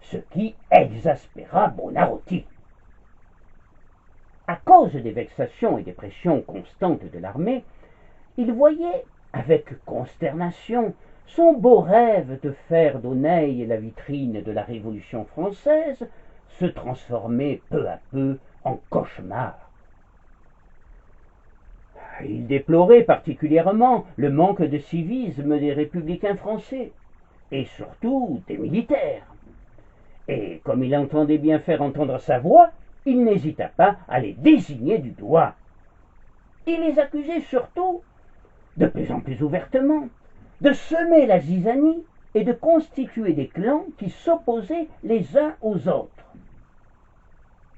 ce qui exaspéra Buonarroti. À cause des vexations et des pressions constantes de l'armée, il voyait, avec consternation, son beau rêve de faire d'Aunay la vitrine de la Révolution française se transformer peu à peu en cauchemar. Il déplorait particulièrement le manque de civisme des républicains français, et surtout des militaires. Et comme il entendait bien faire entendre sa voix, il n'hésita pas à les désigner du doigt. Il les accusait surtout, de plus en plus ouvertement, de semer la zizanie et de constituer des clans qui s'opposaient les uns aux autres.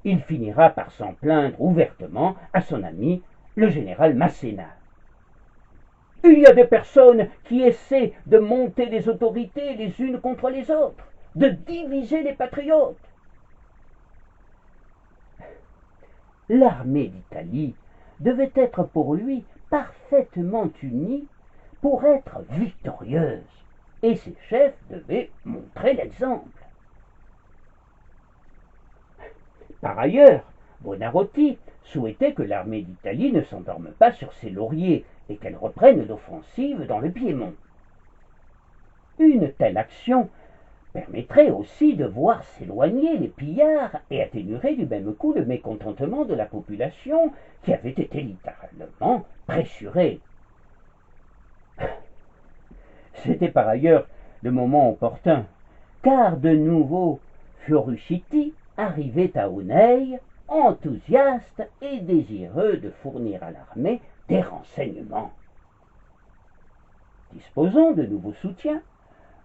Il finira par s'en plaindre ouvertement à son ami, le général Masséna. « Il y a des personnes qui essaient de monter les autorités les unes contre les autres, de diviser les patriotes. » L'armée d'Italie devait être pour lui parfaitement unie pour être victorieuse, et ses chefs devaient montrer l'exemple. Par ailleurs, Buonarroti souhaitait que l'armée d'Italie ne s'endorme pas sur ses lauriers et qu'elle reprenne l'offensive dans le Piémont. Une telle action permettrait aussi de voir s'éloigner les pillards et atténuer du même coup le mécontentement de la population qui avait été littéralement pressurée. C'était par ailleurs le moment opportun, car de nouveau Fioruciti arrivait à Aunay, enthousiaste et désireux de fournir à l'armée des renseignements. Disposant de nouveaux soutiens,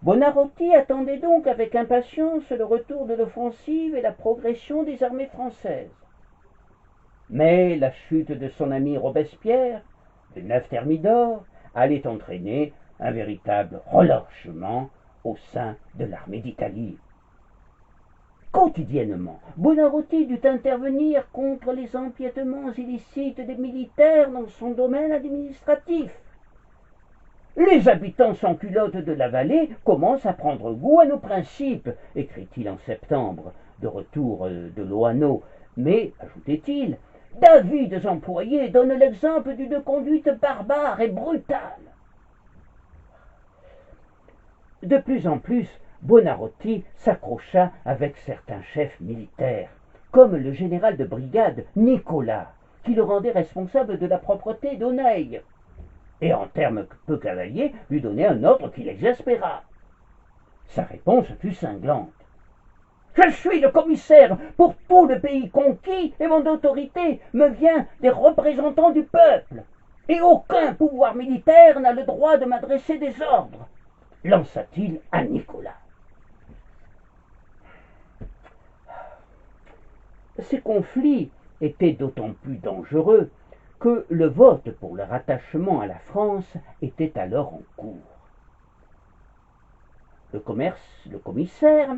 Buonarroti attendait donc avec impatience le retour de l'offensive et la progression des armées françaises. Mais la chute de son ami Robespierre, le 9 Thermidor, allait entraîner un véritable relâchement au sein de l'armée d'Italie. Quotidiennement, Buonarroti dut intervenir contre les empiétements illicites des militaires dans son domaine administratif. Les habitants sans-culottes de la vallée commencent à prendre goût à nos principes, écrit-il en septembre, de retour de Loano, mais, ajoutait-il, d'avides employés donnent l'exemple d'une conduite barbare et brutale. De plus en plus, Buonarroti s'accrocha avec certains chefs militaires, comme le général de brigade Nicolas, qui le rendait responsable de la propreté d'Auneuil, et en termes peu cavaliers lui donnait un ordre qui l'exaspéra. Sa réponse fut cinglante. Je suis le commissaire pour tout le pays conquis et mon autorité me vient des représentants du peuple. Et aucun pouvoir militaire n'a le droit de m'adresser des ordres, lança-t-il à Nicolas. Ces conflits étaient d'autant plus dangereux que le vote pour le rattachement à la France était alors en cours. Le commissaire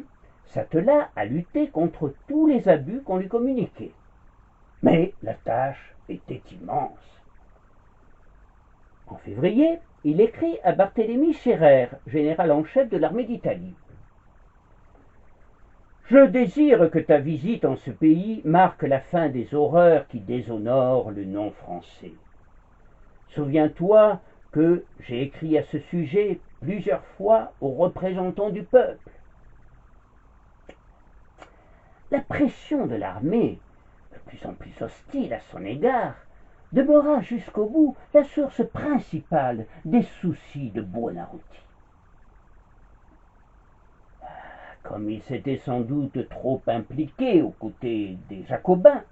s'attela à lutter contre tous les abus qu'on lui communiquait. Mais la tâche était immense. En février, il écrit à Barthélemy Scherer, général en chef de l'armée d'Italie. Je désire que ta visite en ce pays marque la fin des horreurs qui déshonorent le nom français. Souviens-toi que j'ai écrit à ce sujet plusieurs fois aux représentants du peuple. La pression de l'armée, de plus en plus hostile à son égard, demeura jusqu'au bout la source principale des soucis de Buonarroti. Comme il s'était sans doute trop impliqué aux côtés des Jacobins,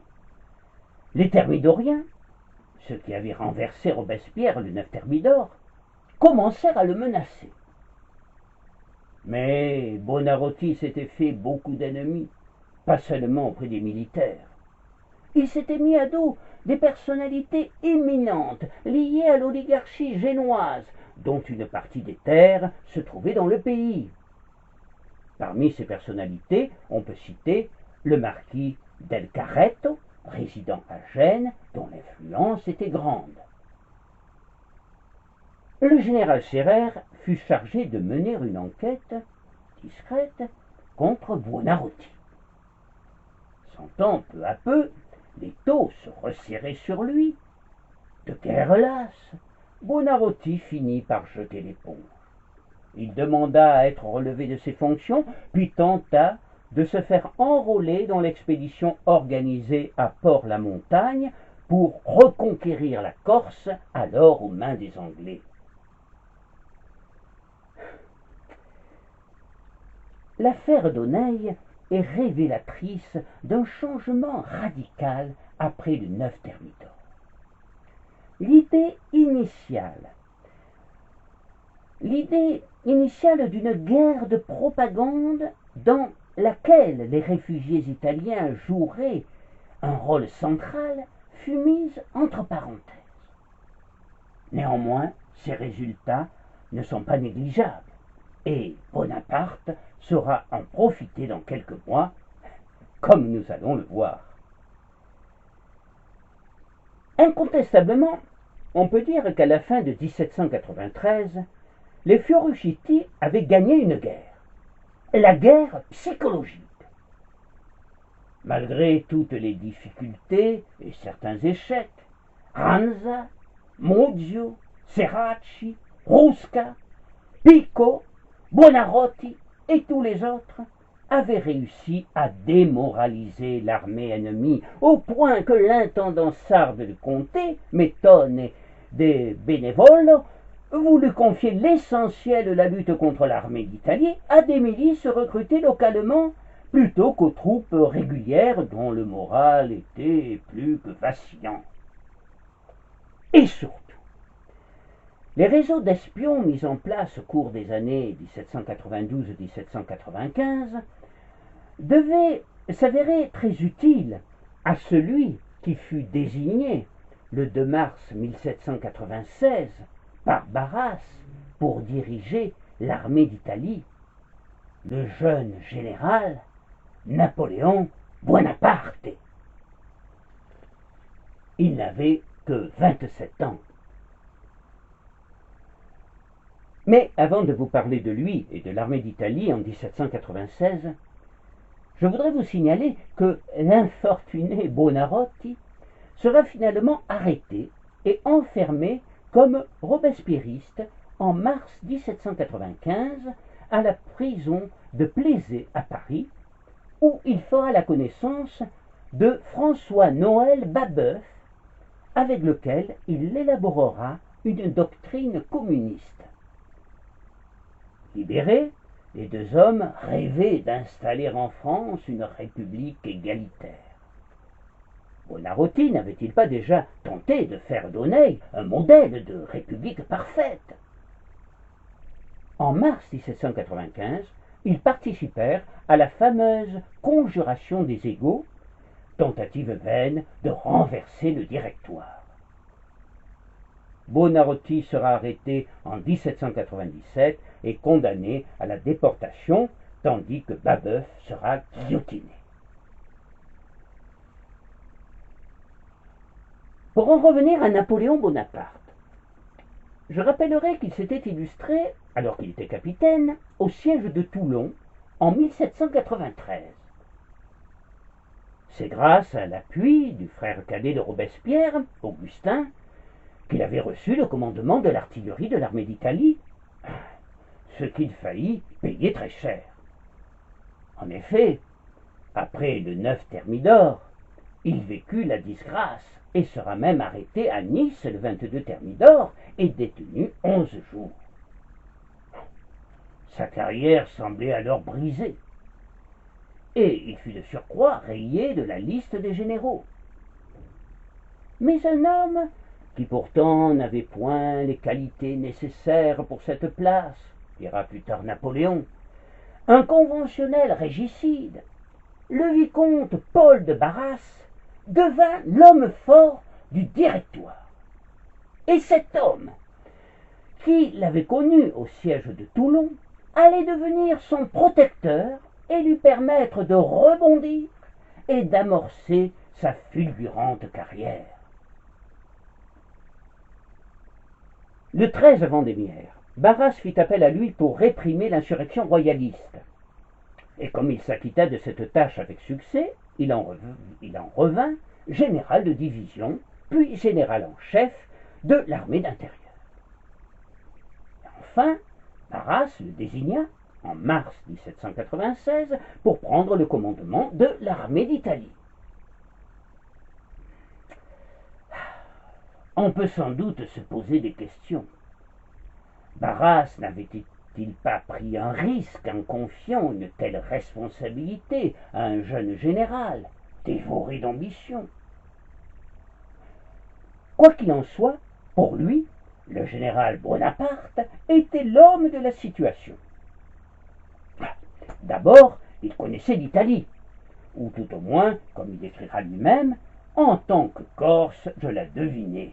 les Thermidoriens, ceux qui avaient renversé Robespierre le 9 Thermidor, commencèrent à le menacer. Mais Buonarroti s'était fait beaucoup d'ennemis, pas seulement auprès des militaires. Il s'était mis à dos des personnalités éminentes liées à l'oligarchie génoise, dont une partie des terres se trouvait dans le pays. Parmi ces personnalités, on peut citer le marquis del Carretto, résident à Gênes, dont l'influence était grande. Le général Scherer fut chargé de mener une enquête discrète contre Buonarroti. Sentant peu à peu les taux se resserrer sur lui, de guerre lasse, Buonarroti finit par jeter l'éponge. Il demanda à être relevé de ses fonctions, puis tenta de se faire enrôler dans l'expédition organisée à Port-la-Montagne pour reconquérir la Corse, alors aux mains des Anglais. L'affaire d'Auneuil est révélatrice d'un changement radical après le 9 Thermidor. L'idée initiale d'une guerre de propagande dans laquelle les réfugiés italiens joueraient un rôle central fut mise entre parenthèses. Néanmoins, ces résultats ne sont pas négligeables et Bonaparte saura en profiter dans quelques mois, comme nous allons le voir. Incontestablement, on peut dire qu'à la fin de 1793, les Fioruciti avaient gagné une guerre, la guerre psychologique. Malgré toutes les difficultés et certains échecs, Ranza, Muzio, Serracci, Rusca, Pico, Buonarroti et tous les autres avaient réussi à démoraliser l'armée ennemie au point que l'intendant sarde du comté, Mettone de Benevolo, voulut confier l'essentiel de la lutte contre l'armée d'Italie à des milices recrutées localement plutôt qu'aux troupes régulières dont le moral était plus que vacillant. Et surtout, les réseaux d'espions mis en place au cours des années 1792-1795 devaient s'avérer très utiles à celui qui fut désigné le 2 mars 1796 par Barras pour diriger l'armée d'Italie, le jeune général Napoléon Bonaparte. Il n'avait que 27 ans. Mais avant de vous parler de lui et de l'armée d'Italie en 1796, je voudrais vous signaler que l'infortuné Buonarroti sera finalement arrêté et enfermé comme robespierriste en mars 1795 à la prison de Plésé à Paris, où il fera la connaissance de François-Noël Babeuf, avec lequel il élaborera une doctrine communiste. Libérés, les deux hommes rêvaient d'installer en France une république égalitaire. Buonarroti n'avait-il pas déjà tenté de faire d'Aunay un modèle de république parfaite? En mars 1795, ils participèrent à la fameuse Conjuration des égaux, tentative vaine de renverser le Directoire. Buonarroti sera arrêté en 1797 et condamné à la déportation, tandis que Babeuf sera guillotiné. Pour en revenir à Napoléon Bonaparte, je rappellerai qu'il s'était illustré, alors qu'il était capitaine, au siège de Toulon en 1793. C'est grâce à l'appui du frère cadet de Robespierre, Augustin, qu'il avait reçu le commandement de l'artillerie de l'armée d'Italie, ce qu'il faillit payer très cher. En effet, après le 9 Thermidor, il vécut la disgrâce et sera même arrêté à Nice le 22 Thermidor et détenu 11 jours. Sa carrière semblait alors brisée, et il fut de surcroît rayé de la liste des généraux. Mais un homme qui pourtant n'avait point les qualités nécessaires pour cette place, dira plus tard Napoléon, un conventionnel régicide, le vicomte Paul de Barras, devint l'homme fort du Directoire. Et cet homme, qui l'avait connu au siège de Toulon, allait devenir son protecteur et lui permettre de rebondir et d'amorcer sa fulgurante carrière. Le 13 Vendémiaire, Barras fit appel à lui pour réprimer l'insurrection royaliste. Et comme il s'acquitta de cette tâche avec succès, il en revint général de division, puis général en chef de l'armée d'intérieur. Enfin, Barras le désigna, en mars 1796, pour prendre le commandement de l'armée d'Italie. On peut sans doute se poser des questions. Barras n'avait-il pas pris un risque en confiant une telle responsabilité à un jeune général, dévoré d'ambition? Quoi qu'il en soit, pour lui, le général Bonaparte était l'homme de la situation. D'abord, il connaissait l'Italie, ou tout au moins, comme il écrira lui-même, en tant que Corse, je la devinais.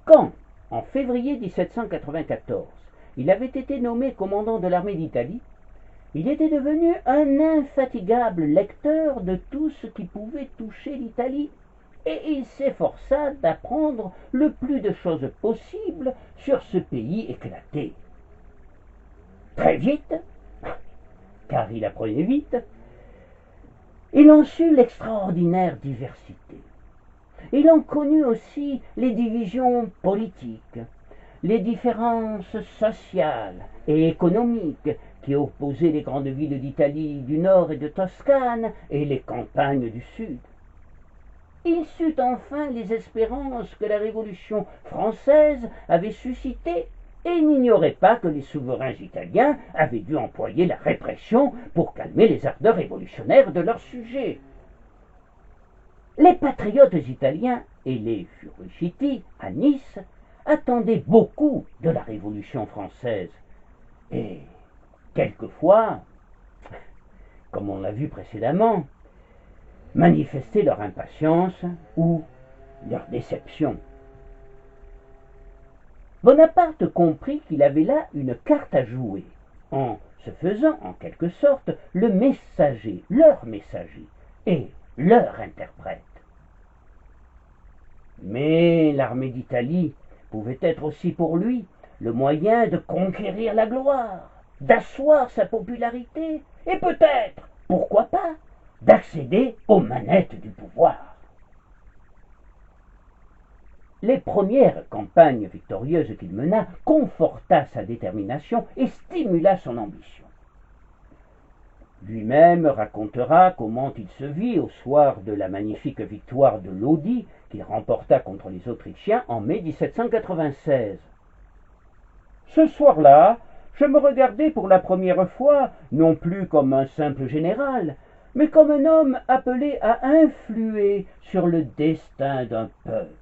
Quand, en février 1794, il avait été nommé commandant de l'armée d'Italie, il était devenu un infatigable lecteur de tout ce qui pouvait toucher l'Italie, et il s'efforça d'apprendre le plus de choses possible sur ce pays éclaté. Très vite, car il apprenait vite, il en sut l'extraordinaire diversité. Il en connut aussi les divisions politiques, les différences sociales et économiques qui opposaient les grandes villes d'Italie du Nord et de Toscane et les campagnes du Sud. Il sut enfin les espérances que la Révolution française avait suscitées et n'ignorait pas que les souverains italiens avaient dû employer la répression pour calmer les ardeurs révolutionnaires de leurs sujets. Les patriotes italiens et les Furiciti à Nice attendaient beaucoup de la Révolution française et, quelquefois, comme on l'a vu précédemment, manifestaient leur impatience ou leur déception. Bonaparte comprit qu'il avait là une carte à jouer, en se faisant en quelque sorte le messager, leur messager, et leur interprète. Mais l'armée d'Italie pouvait être aussi pour lui le moyen de conquérir la gloire, d'asseoir sa popularité et peut-être pourquoi pas, d'accéder aux manettes du pouvoir. Les premières campagnes victorieuses qu'il mena conforta sa détermination et stimula son ambition. Lui-même racontera comment il se vit au soir de la magnifique victoire de Lodi qu'il remporta contre les Autrichiens en mai 1796. Ce soir-là, je me regardais pour la première fois, non plus comme un simple général, mais comme un homme appelé à influer sur le destin d'un peuple.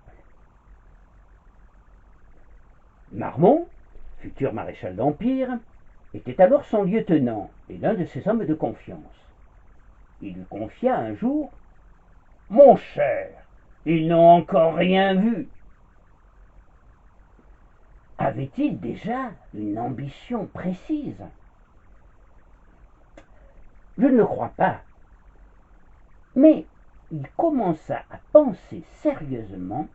Marmont, futur maréchal d'Empire, était alors son lieutenant et l'un de ses hommes de confiance. Il lui confia un jour « Mon cher, ils n'ont encore rien vu. » Avait-il déjà une ambition précise? Je ne le crois pas. Mais il commença à penser sérieusement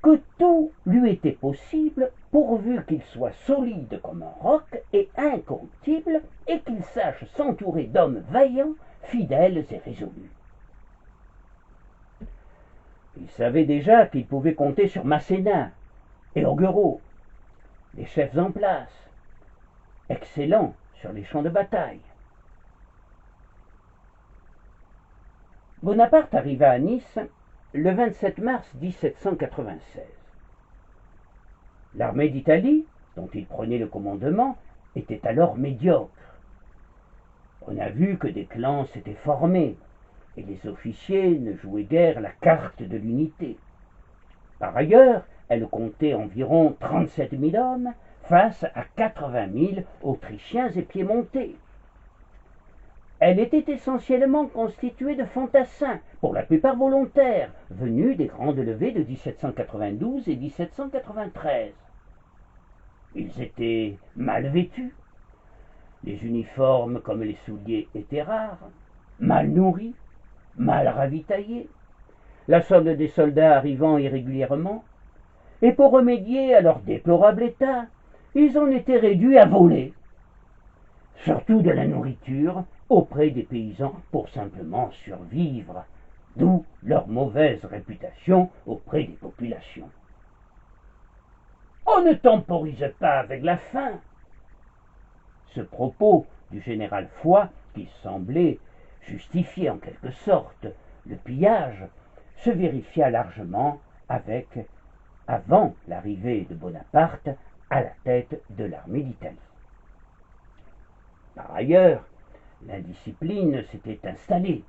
que tout lui était possible pourvu qu'il soit solide comme un roc et incorruptible et qu'il sache s'entourer d'hommes vaillants, fidèles et résolus. Il savait déjà qu'il pouvait compter sur Masséna et Augureau, les chefs en place, excellents sur les champs de bataille. Bonaparte arriva à Nice le 27 mars 1796. L'armée d'Italie, dont il prenait le commandement, était alors médiocre. On a vu que des clans s'étaient formés, et les officiers ne jouaient guère la carte de l'unité. Par ailleurs, elle comptait environ 37 000 hommes face à 80 000 Autrichiens et Piémontais. Elle était essentiellement constituée de fantassins, pour la plupart volontaires, venus des grandes levées de 1792 et 1793. Ils étaient mal vêtus, les uniformes comme les souliers étaient rares, mal nourris, mal ravitaillés, la solde des soldats arrivant irrégulièrement, et pour remédier à leur déplorable état, ils en étaient réduits à voler, surtout de la nourriture, auprès des paysans pour simplement survivre, d'où leur mauvaise réputation auprès des populations. On ne temporise pas avec la faim. Ce propos du général Foy, qui semblait justifier en quelque sorte le pillage, se vérifia largement avant l'arrivée de Bonaparte à la tête de l'armée d'Italie. Par ailleurs, l'indiscipline s'était installée.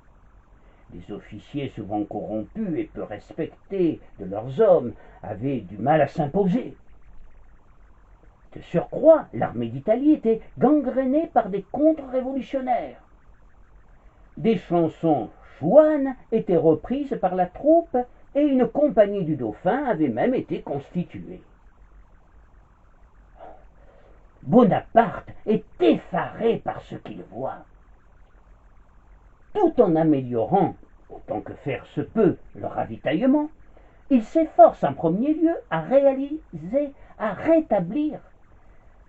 Les officiers souvent corrompus et peu respectés de leurs hommes avaient du mal à s'imposer. De surcroît, l'armée d'Italie était gangrénée par des contre-révolutionnaires. Des chansons chouanes étaient reprises par la troupe et une compagnie du dauphin avait même été constituée. Bonaparte est effaré par ce qu'il voit. Tout en améliorant, autant que faire se peut, le ravitaillement, il s'efforce en premier lieu à rétablir,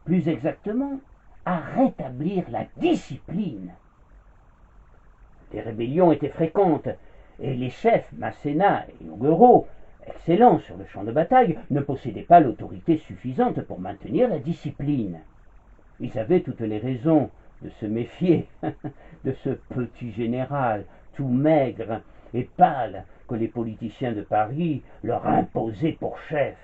plus exactement, à rétablir la discipline. Les rébellions étaient fréquentes, et les chefs Masséna et Augureau, excellents sur le champ de bataille, ne possédaient pas l'autorité suffisante pour maintenir la discipline. Ils avaient toutes les raisons de se méfier de ce petit général, tout maigre et pâle, que les politiciens de Paris leur imposaient pour chef.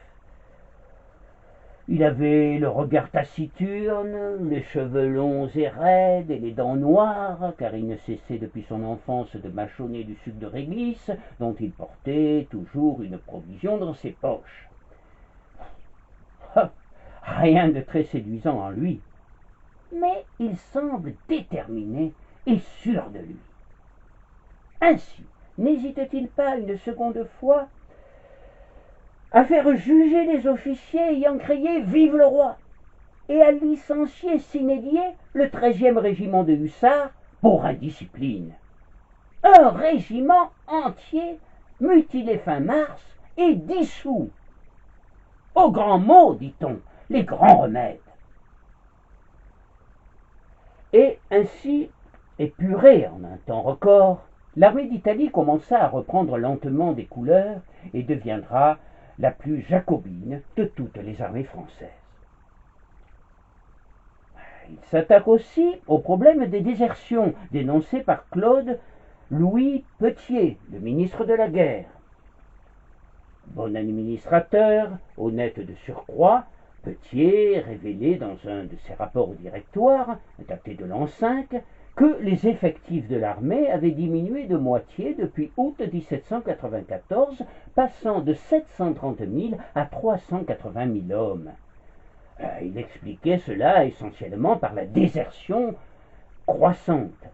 Il avait le regard taciturne, les cheveux longs et raides et les dents noires, car il ne cessait depuis son enfance de mâchonner du sucre de réglisse, dont il portait toujours une provision dans ses poches. Rien de très séduisant en lui, mais il semble déterminé et sûr de lui. Ainsi, n'hésite-t-il pas une seconde fois à faire juger les officiers ayant crié « Vive le roi !» et à licencier sine die le 13e régiment de hussards pour indiscipline. Un régiment entier mutilé fin mars et dissous. Aux grands mots, dit-on, les grands remèdes. Et ainsi Épurée en un temps record, l'armée d'Italie commença à reprendre lentement des couleurs et deviendra la plus jacobine de toutes les armées françaises. Il s'attaque aussi au problème des désertions dénoncé par Claude Louis Petier, le ministre de la Guerre. Bon administrateur, honnête de surcroît, Petier révélait dans un de ses rapports au Directoire, daté de l'an 5, que les effectifs de l'armée avaient diminué de moitié depuis août 1794, passant de 730 000 à 380 000 hommes. Il expliquait cela essentiellement par la désertion croissante.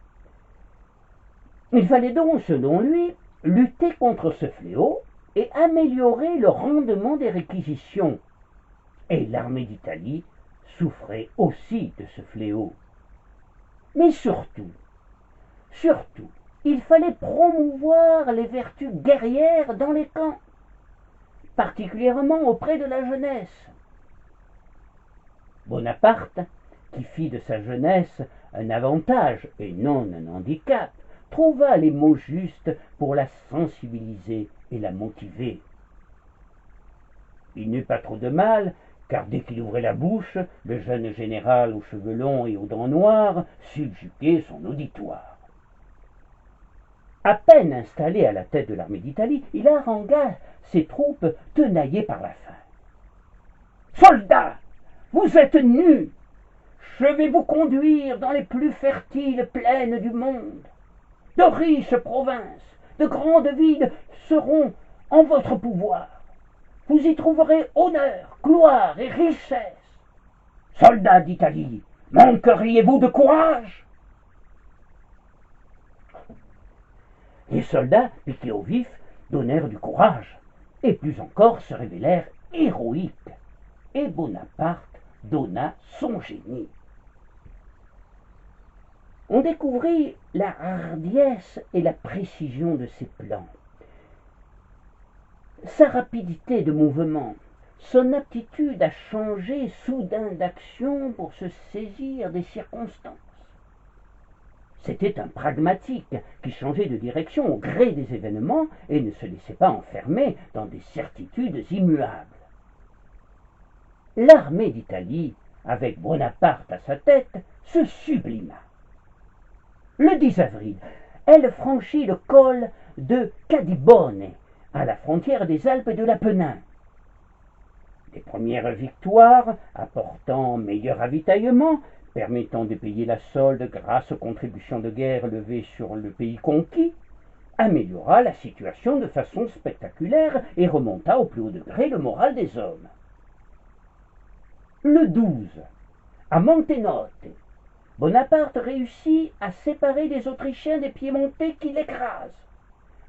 Il fallait donc, selon lui, lutter contre ce fléau et améliorer le rendement des réquisitions. Et l'armée d'Italie souffrait aussi de ce fléau. Mais surtout, il fallait promouvoir les vertus guerrières dans les camps, particulièrement auprès de la jeunesse. Bonaparte, qui fit de sa jeunesse un avantage et non un handicap, trouva les mots justes pour la sensibiliser et la motiver. Il n'eut pas trop de mal, car dès qu'il ouvrait la bouche, le jeune général aux cheveux longs et aux dents noires subjuguait son auditoire. À peine installé à la tête de l'armée d'Italie, il harangua ses troupes tenaillées par la faim. « Soldats, vous êtes nus. Je vais vous conduire dans les plus fertiles plaines du monde. De riches provinces, de grandes villes seront en votre pouvoir. Vous y trouverez honneur, gloire et richesse. Soldats d'Italie, manqueriez-vous de courage ?» Les soldats, piqués au vif, donnèrent du courage, et plus encore se révélèrent héroïques, et Bonaparte donna son génie. On découvrit la hardiesse et la précision de ses plans, sa rapidité de mouvement, son aptitude à changer soudain d'action pour se saisir des circonstances. C'était un pragmatique qui changeait de direction au gré des événements et ne se laissait pas enfermer dans des certitudes immuables. L'armée d'Italie, avec Bonaparte à sa tête, se sublima. Le 10 avril, elle franchit le col de Cadibone, à la frontière des Alpes et de l'Apennin. Les premières victoires, apportant meilleur ravitaillement, permettant de payer la solde grâce aux contributions de guerre levées sur le pays conquis, améliora la situation de façon spectaculaire et remonta au plus haut degré le moral des hommes. Le 12, à Montenotte, Bonaparte réussit à séparer les Autrichiens des Piémontais qui l'écrasent,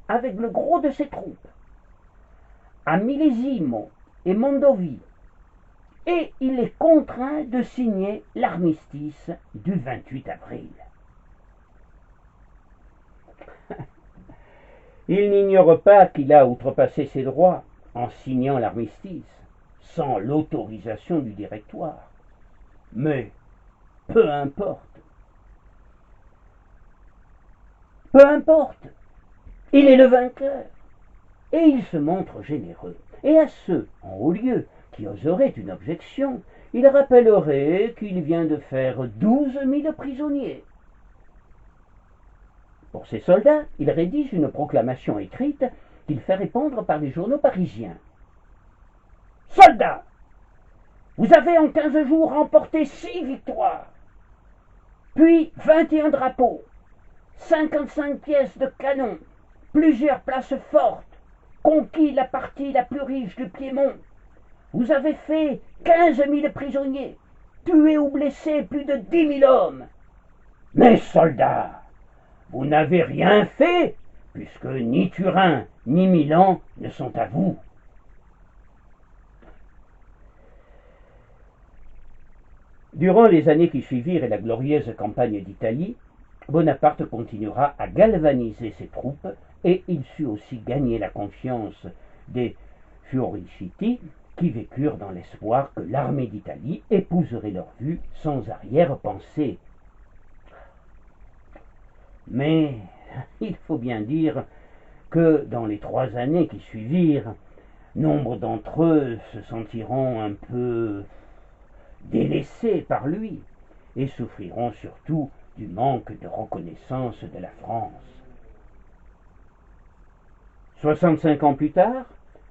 avec le gros de ses troupes, à Millesimo et Mondovi, et il est contraint de signer l'armistice du 28 avril. Il n'ignore pas qu'il a outrepassé ses droits en signant l'armistice, sans l'autorisation du Directoire. Mais peu importe. Peu importe. Il est le vainqueur. Et il se montre généreux. Et à ceux, en haut lieu, qui oseraient une objection, il rappellerait qu'il vient de faire 12 000 prisonniers. Pour ses soldats, il rédige une proclamation écrite qu'il fait répandre par les journaux parisiens. Soldats, vous avez en 15 jours remporté 6 victoires, puis 21 drapeaux, 55 pièces de canon, plusieurs places fortes, conquis la partie la plus riche du Piémont. Vous avez fait 15 000 prisonniers, tué ou blessé plus de 10 000 hommes. Mais soldats, vous n'avez rien fait, puisque ni Turin ni Milan ne sont à vous. Durant les années qui suivirent et la glorieuse campagne d'Italie, Bonaparte continuera à galvaniser ses troupes et il sut aussi gagner la confiance des Fioriciti qui vécurent dans l'espoir que l'armée d'Italie épouserait leur vue sans arrière-pensée. Mais il faut bien dire que dans les 3 années qui suivirent, nombre d'entre eux se sentiront un peu délaissés par lui et souffriront surtout du manque de reconnaissance de la France. 65 ans plus tard,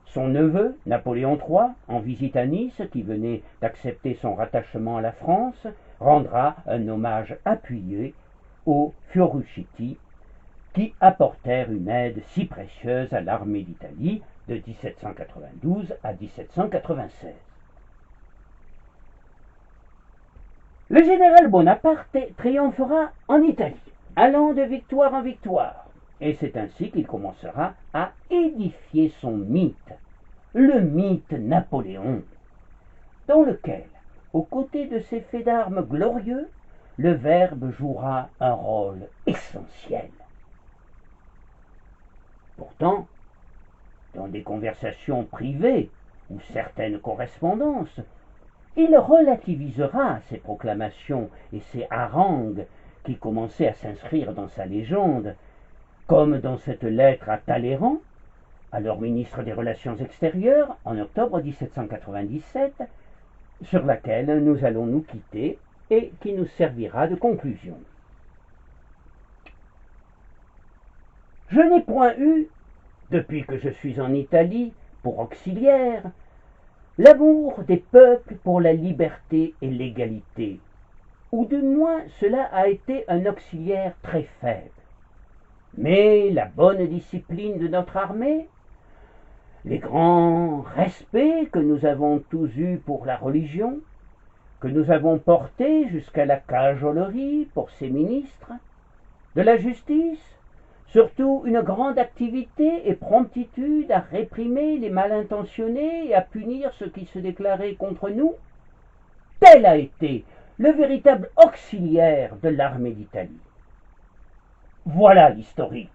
son neveu, Napoléon III, en visite à Nice, qui venait d'accepter son rattachement à la France, rendra un hommage appuyé aux Fioruciti, qui apportèrent une aide si précieuse à l'armée d'Italie de 1792 à 1796. Le général Bonaparte triomphera en Italie, allant de victoire en victoire, et c'est ainsi qu'il commencera à édifier son mythe, le mythe Napoléon, dans lequel, aux côtés de ses faits d'armes glorieux, le verbe jouera un rôle essentiel. Pourtant, dans des conversations privées ou certaines correspondances, il relativisera ces proclamations et ces harangues qui commençaient à s'inscrire dans sa légende, comme dans cette lettre à Talleyrand, alors ministre des Relations extérieures, en octobre 1797, sur laquelle nous allons nous quitter et qui nous servira de conclusion. Je n'ai point eu, depuis que je suis en Italie, pour auxiliaire, l'amour des peuples pour la liberté et l'égalité, ou du moins cela a été un auxiliaire très faible. Mais la bonne discipline de notre armée, les grands respects que nous avons tous eus pour la religion, que nous avons portés jusqu'à la cajolerie pour ses ministres, de la justice, surtout une grande activité et promptitude à réprimer les mal intentionnés et à punir ceux qui se déclaraient contre nous, tel a été le véritable auxiliaire de l'armée d'Italie. Voilà l'historique.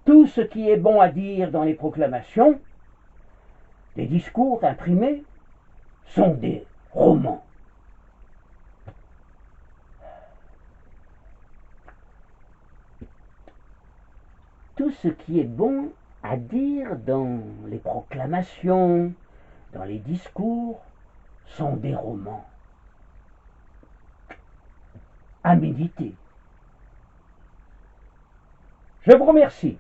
Tout ce qui est bon à dire dans les proclamations, les discours imprimés, sont des romans. Tout ce qui est bon à dire dans les proclamations, dans les discours, sont des romans. À méditer. Je vous remercie.